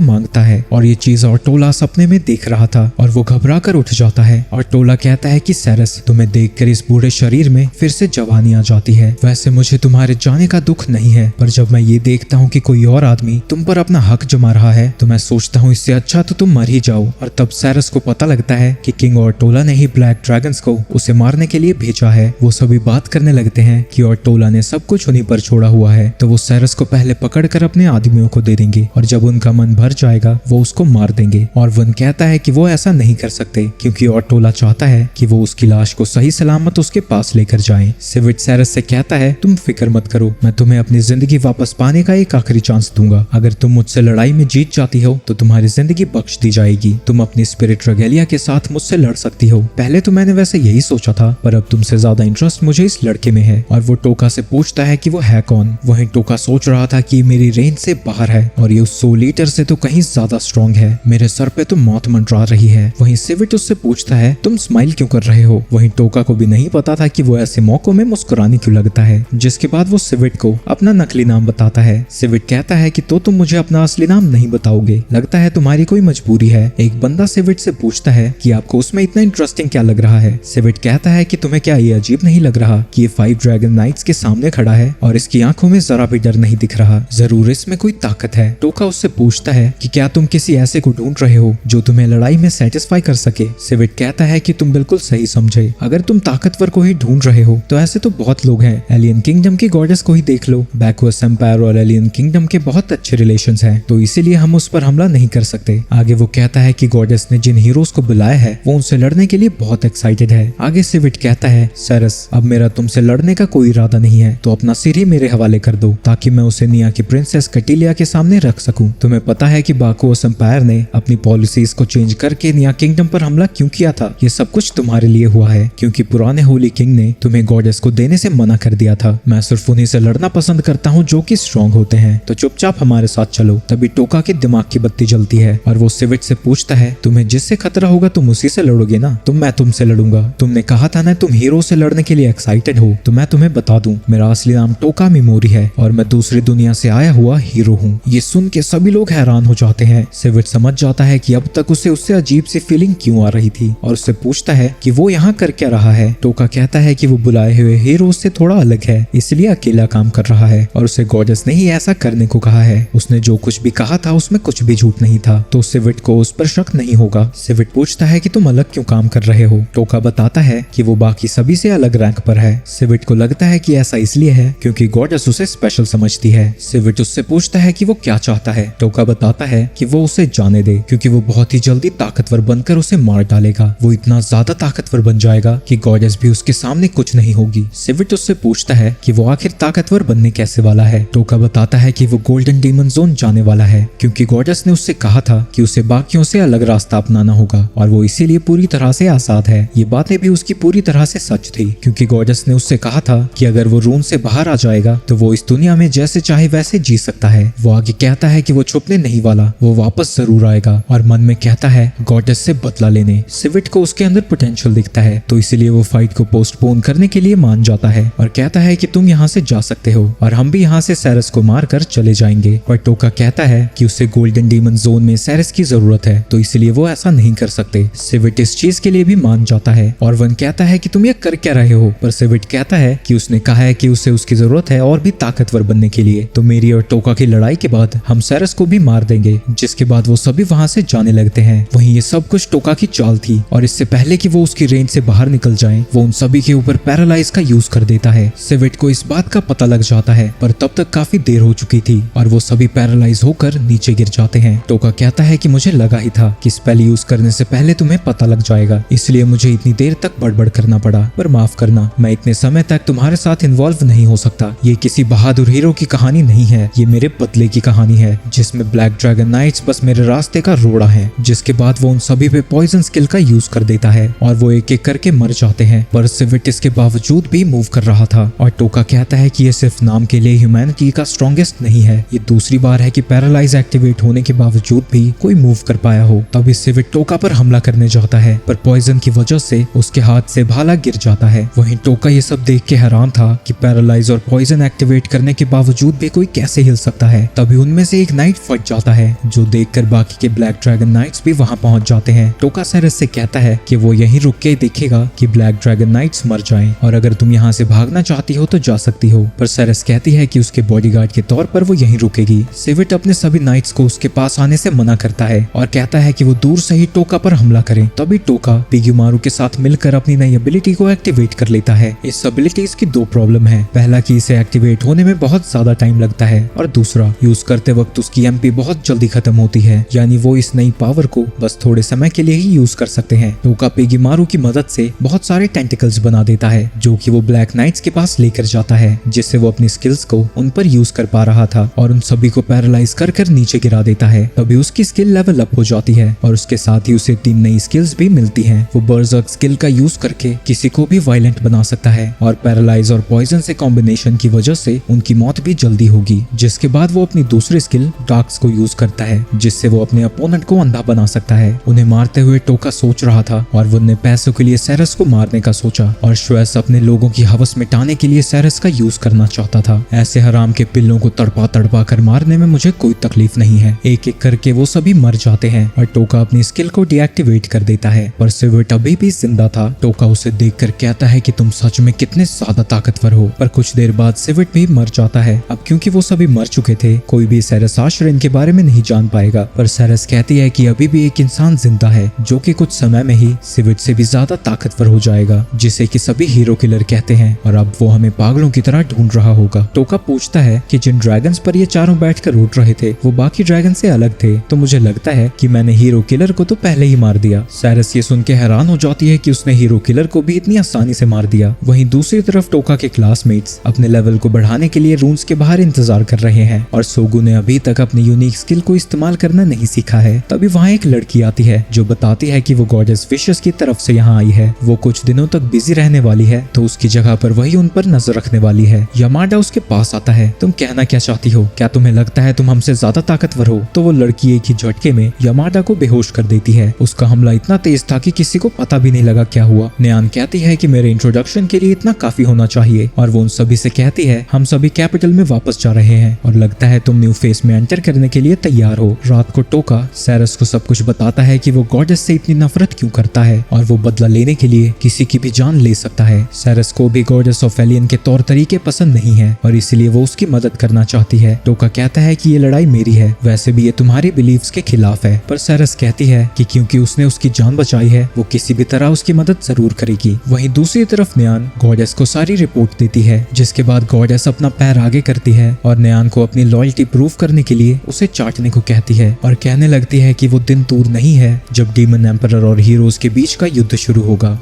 Speaker 1: मांगता है और ये चीज ऑर्टोला सपने में देख रहा था और वो घबरा कर उठ जाता है। ऑर्टोला कहता है कि सेरस, तुम्हें देखकर इस बूढ़े शरीर में फिर से जवानी आ जाती है। वैसे मुझे तुम्हारे जाने का दुख नहीं है, पर जब मैं ये देखता हूँ कि कोई और आदमी तुम पर अपना हक जमा रहा है तो मैं सोचता हूँ इससे अच्छा तो तुम मर ही जाओ। और तब सेरस को पता लगता है कि किंग ऑर्टोला ने ही ब्लैक ड्रैगन्स को उसे मारने के लिए भेजा है। वो सभी बात करने लगते हैं कि ऑर्टोला ने सब कुछ उन्हीं पर छोड़ा हुआ है, तो वो सेरस को पहले पकड़कर अपने आदमियों को दे देंगे और जब उनका मन भर जाएगा वो उसको मार देंगे। और वन कहता है कि वो ऐसा नहीं कर सकते क्योंकि ऑर्टोला चाहता है कि वो उसकी लाश को सही सलामत उसके पास लेकर जाए। सिविट सेरस से कहता है तुम फिक्र मत करो, मैं तुम्हें अपनी जिंदगी वापस पाने का एक आखिरी चांस दूंगा। अगर तुम मुझसे लड़ाई में जीत जाती हो तो तुम्हारी जिंदगी बख्श दी जाएगी। तुम अपनी स्पिरिट रेगेलिया के साथ मुझसे लड़ सकती हो। पहले तो मैंने वैसे यही सोचा था, पर अब तुमसे ज्यादा इंटरेस्ट मुझे इस लड़के में है। और वो टोका से पूछता है कि वो है कौन। वहीं टोका सोच रहा था कि मेरी रेंज से बाहर है और ये उस सोल ईटर से तो कहीं ज्यादा स्ट्रॉन्ग है। मेरे सर पे तो मौत मंडरा रही है। वहीं सिविट उससे पूछता है तुम स्माइल क्यों कर रहे हो। वहीं टोका को भी नहीं पता था कि वो ऐसे मौकों में मुस्कुराने क्यों लगता है। जिसके बाद वो सिविट को अपना नकली नाम बताता है। सिविट कहता है कि तो तुम मुझे अपना असली नाम नहीं बताओगे, लगता है तुम्हारी कोई मजबूरी है। एक बंदा सिविट से पूछता है कि आपको उसमें इतना इंटरेस्टिंग क्या लग रहा है। सिविट कहता है कि तुम्हें क्या ये अजीब नहीं लग रहा कि ये 5 ड्रैगन नाइट्स के सामने खड़ा है और इसकी आंखों में जरा भी डर नहीं दिख रहा, जरूर इसमें कोई ताकत है। टोका उससे पूछता है कि क्या तुम किसी ऐसे को ढूंढ रहे हो जो तुम्हें लड़ाई में सेटिस्फाई कर सके। सिविट कहता है कि तुम बिल्कुल सही समझे, अगर तुम ताकतवर को ही ढूंढ रहे हो तो ऐसे तो बहुत लोग हैं। एलियन किंगडम की गॉडेस को ही देख लो। बैकवर्स एम्पायर और एलियन किंगडम के बहुत अच्छे रिलेशंस हैं, तो इसीलिए हम उस पर हमला नहीं कर सकते। आगे वो कहता है कि गॉडेस ने जिन हीरोज को बुलाया है वो उनसे लड़ने के लिए बहुत एक्साइटेड है। आगे सिविट कहता है सेरस, अब मेरा तुमसे लड़ने का कोई इरादा नहीं है, तो अपना सिर ही मेरे हवाले कर दो ताकि मैं उसे निया की प्रिंसेस कटिलिया के सामने रख सकूं। तुम्हें पता है कि बाकोस एम्पायर ने अपनी पॉलिसीज को चेंज करके निया किंगडम पर हमला क्यों किया था? ये सब कुछ तुम्हारे लिए हुआ है क्योंकि पुराने होली किंग ने तुम्हें गॉडेस को देने से मना कर दिया था। मैं सिर्फ उन्हीं से लड़ना पसंद करता हूँ जो कि स्ट्रॉन्ग होते हैं, तो चुपचाप हमारे साथ चलो। तभी टोका के दिमाग की बत्ती जलती है और वो सिविट से पूछता है तुम्हें जिससे खतरा होगा तुम उसी से लड़ोगे ना? मैं तुमसे लड़ूंगा। तुमने कहा था ना तुम हीरो से लड़ने के लिए एक्साइटेड हो, तो मैं तुम्हें बता दूं मेरा असली नाम टोका मिमोरी है और मैं दूसरी दुनिया से आया हुआ हीरो हूँ। ये सुन के सभी लोग हैरान हो जाते हैं। सिविट समझ जाता है कि अब तक उसे उससे अजीब सी फीलिंग क्यों आ रही थी और उससे पूछता है कि वो यहाँ कर क्या रहा है। टोका कहता है कि वो बुलाए हुए हीरो से थोड़ा अलग है, इसलिए अकेला काम कर रहा है और उसे गॉडेस ने ही ऐसा करने को कहा है। उसने जो कुछ भी कहा था उसमें कुछ भी झूठ नहीं था, तो सिविट को उस पर शक नहीं होगा। सिविट पूछता है कि तुम अलग क्यों काम कर रहे हो। टोका बताता है कि वो बाकी सभी से अलग रैंक पर है। सिविट को लगता है कि ऐसा इसलिए है क्योंकि गॉडेस उसे स्पेशल समझती है। सिविट उससे पूछता है कि वो क्या चाहता है। टोका बताता है कि वो उसे जाने दे क्योंकि वो बहुत ही जल्दी ताकतवर बनकर उसे मार डालेगा। वो इतना ज्यादा ताकतवर बन जाएगा कि गॉडेस भी उसके सामने कुछ नहीं होगी। सिविट उससे पूछता है कि वो आखिर ताकतवर बनने कैसे वाला है। टोका बताता है कि वो गोल्डन डीमन जोन जाने वाला है क्योंकि गॉडेस ने उससे कहा था कि उसे बाकियों से अलग रास्ता अपनाना होगा और वो इसीलिए पूरी तरह से आजाद है। ये बातें भी उसकी पूरी तरह से सच थी क्योंकि गॉडेस ने उससे कहा था कि अगर वो रून से बाहर आ जाएगा तो वो इस दुनिया में जैसे चाहे वैसे जी सकता है। वो आगे कहता है कि वो छुपने नहीं वाला, वो वापस जरूर आएगा और मन में कहता है गॉडेस से बदला लेने। सिविट को उसके अंदर पोटेंशियल दिखता है, तो इसलिए वो फाइट को पोस्टपोन करने के लिए मान जाता है और कहता है कि तुम यहाँ से जा सकते हो और हम भी यहाँ से सेरस को मार कर चले जाएंगे। पर टोका कहता है कि उसे गोल्डन डीमन जोन में सेरस की जरूरत है, तो इसलिए वो ऐसा नहीं कर सकते। सिविट इस चीज के लिए भी मान जाता है और वन कहता है कि तुम ये कर क्या रहे हो। पर सिविट कहता है कि उसने कहा है कि उसे उसकी जरूरत है और भी ताकतवर बनने के लिए, तो मेरी और टोका की लड़ाई के बाद हम सेरस को भी मार देंगे। जिसके बाद वो सभी वहाँ से जाने लगते हैं। वहीं ये सब कुछ टोका की चाल थी और इससे पहले कि वो उसकी रेंज से बाहर निकल जाए वो उन सभी के ऊपर पैरालाइज का यूज कर देता है। सिविट को इस बात का पता लग जाता है पर तब तक काफी देर हो चुकी थी और वो सभी पैरालाइज होकर नीचे गिर जाते हैं। टोका कहता है कि मुझे लगा ही था कि स्पेल यूज करने से पहले तुम्हें पता लग जाएगा, इसलिए मुझे इतनी देर तक बड़बड़ करना पड़ा, पर माफ करना मैं इतने समय तक तुम्हारे साथ साथ इन्वॉल्व नहीं हो सकता। ये किसी बहादुर हीरो की कहानी नहीं है, ये मेरे बदले की कहानी है जिसमें ब्लैक ड्रैगन नाइट्स बस मेरे रास्ते का रोड़ा है। जिसके बाद वो उन सभी पे पॉइजन स्किल का यूज कर देता है और वो एक एक करके मर जाते हैं। पर सिविट इसके बावजूद भी मूव कर रहा था और टोका कहता है कि ये सिर्फ नाम के लिए ह्यूमैनिटी का स्ट्रॉन्गेस्ट नहीं है, ये दूसरी बार है कि पैरालाइज एक्टिवेट होने के बावजूद भी कोई मूव कर पाया हो। तभी सिविट टोका पर हमला करने जाता है पर पॉइजन की वजह से उसके हाथ से भाला गिर जाता है। वहीं टोका ये सब देख के हैरान था कि पैरालाइज और पॉइजन एक्टिवेट करने के बावजूद भी कोई कैसे हिल सकता है। तभी उनमें से एक नाइट फट जाता है जो देखकर बाकी के ब्लैक ड्रैगन नाइट्स भी वहां पहुंच जाते हैं। टोका सेरेस से कहता है कि वो यहीं रुक के देखेगा कि ब्लैक ड्रैगन नाइट्स मर जाएं और अगर तुम यहाँ से भागना चाहती हो तो जा सकती हो। पर सेरेस कहती है कि उसके बॉडीगार्ड के तौर पर वो यहीं रुकेगी। सिविट अपने सभी नाइट्स को उसके पास आने से मना करता है और कहता है कि वो दूर से ही टोका पर हमला करें। तभी टोका पिगीमारू के साथ मिलकर अपनी नई एबिलिटी को एक्टिवेट कर लेता है। इस एबिलिटीज की दो प्रॉब्लम है, पहला कि इसे एक्टिवेट होने में बहुत ज्यादा टाइम लगता है और दूसरा यूज करते वक्त उसकी एमपी बहुत जल्दी खत्म होती है, यानी वो इस नई पावर को बस थोड़े समय के लिए ही यूज कर सकते हैं। टोका पिगीमारू की मदद से बहुत सारे टेंटिकल्स बना देता है जो कि वो ब्लैक नाइट्स के पास लेकर जाता है, जिससे वो अपनी स्किल्स को उन पर यूज कर पा रहा था और उन सभी को पैरालाइज कर कर नीचे गिरा देता है। तभी उसकी स्किल लेवल अप हो जाती है और उसके साथ ही उसे 3 नई स्किल्स भी मिलती हैं। वो बर्जर्क स्किल का यूज करके किसी को भी वायलेंट बना सकता है और पैरालाइज और पॉइजन से कॉम्बिनेशन की वजह से उनकी मौत भी जल्दी होगी। जिसके बाद वो अपनी दूसरी स्किल डार्क्स को यूज करता है जिससे वो अपने अपोनेंट को अंधा बना सकता है। उन्हें मारते हुए टोका सोच रहा था और वो ने पैसों के लिए सेरेस को मारने का सोचा और श्वेस अपने लोगों की हवस मिटाने के लिए सेरेस का यूज करना चाहता था। ऐसे हराम के पिल्लों को तड़पा तड़पा कर मारने में मुझे कोई तकलीफ नहीं है। एक एक करके वो सभी मर जाते हैं और टोका अपनी स्किल को डीएक्टिवेट कर देता है। पर सिविट अभी भी जिंदा था। टोका उसे देखकर कहता है कि तुम सच में कितने ज्यादा ताकतवर हो। पर कुछ देर बाद सिविट भी मर जाता है। अब क्योंकि वो सभी मर चुके थे कोई भी सेरेस आश्रयन के बारे में नहीं जान पाएगा। पर सेरेस कहती है कि अभी भी एक इंसान जिंदा है जो कि कुछ समय में ही सिविट से भी ज्यादा ताकतवर हो जाएगा, जिसे कि सभी हीरो किलर कहते हैं और अब वो हमें पागलों की तरह ढूंढ रहा होगा। टोका पूछता है कि जिन ड्रैगन्स पर ये चारों बैठकर उठ रहे थे वो बाकी ड्रैगन से अलग थे, तो मुझे लगता है कि मैंने हीरो किलर को तो पहले ही मार दिया। सेरेस ये सुन के हैरान हो जाती है कि उसने हीरो किलर को भी इतनी आसानी से मार दिया। वहीं दूसरी तरफ टोका के क्लासमेट्स अपने लेवल को बढ़ाने के लिए रूम्स के बाहर इंतजार कर रहे हैं और सोगू ने अभी तक अपनी यूनिक स्किल को इस्तेमाल करना नहीं सीखा है। तभी वहाँ एक लड़की आती है जो बताती है कि वो गॉडेस विशेस की तरफ से यहाँ आई है। वो कुछ दिनों तक बिजी रहने वाली है तो उसकी जगह पर वही उन पर नजर रखने वाली है। यामाडा उसके पास आता है। तुम कहना क्या चाहती हो? क्या तुम्हें लगता है तुम हमसे ज्यादा ताकतवर हो? तो वो लड़की एक ही झटके में यामाडा को बेहोश कर देती है। उसका हमला इतना तेज था कि किसी को पता भी नहीं लगा क्या हुआ। न्यान कहती है कि मेरे इंट्रोडक्शन के लिए इतना काफी होना चाहिए और वो उन सभी से कहती है हम सभी कैपिटल में वापस जा रहे हैं और लगता है तुम न्यू फेस में एंटर करने के लिए तैयार हो। रात को टोका सेरेस को सब कुछ बताता है कि वो गॉडेस से इतनी नफरत क्यों करता है और वो बदला लेने के लिए किसी की भी जान ले सकता है। सेरेस को भी गॉडेस ऑफ एलियन के तौर तरीके पसंद नहीं है और इसलिए वो उसकी मदद करना चाहती है। टोका कहता है कि ये लड़ाई मेरी है, वैसे भी ये तुम्हारी बिलीव्स के खिलाफ है। पर सेरेस कहती है कि क्योंकि उसने उसकी जान बचाई है वो किसी भी तरह उसकी मदद जरूर करेगी। वहीं दूसरी तरफ न्यान गॉडेस को सारी रिपोर्ट देती है, जिसके बाद गॉडेस अपना पैर आगे करती है और न्यान को अपनी लॉयल्टी प्रूव करने के लिए उसे चाटने को कहती है और कहने लगती है कि वो दिन दूर नहीं है जब डीमन एम्परर और हीरोज के बीच का युद्ध शुरू होगा।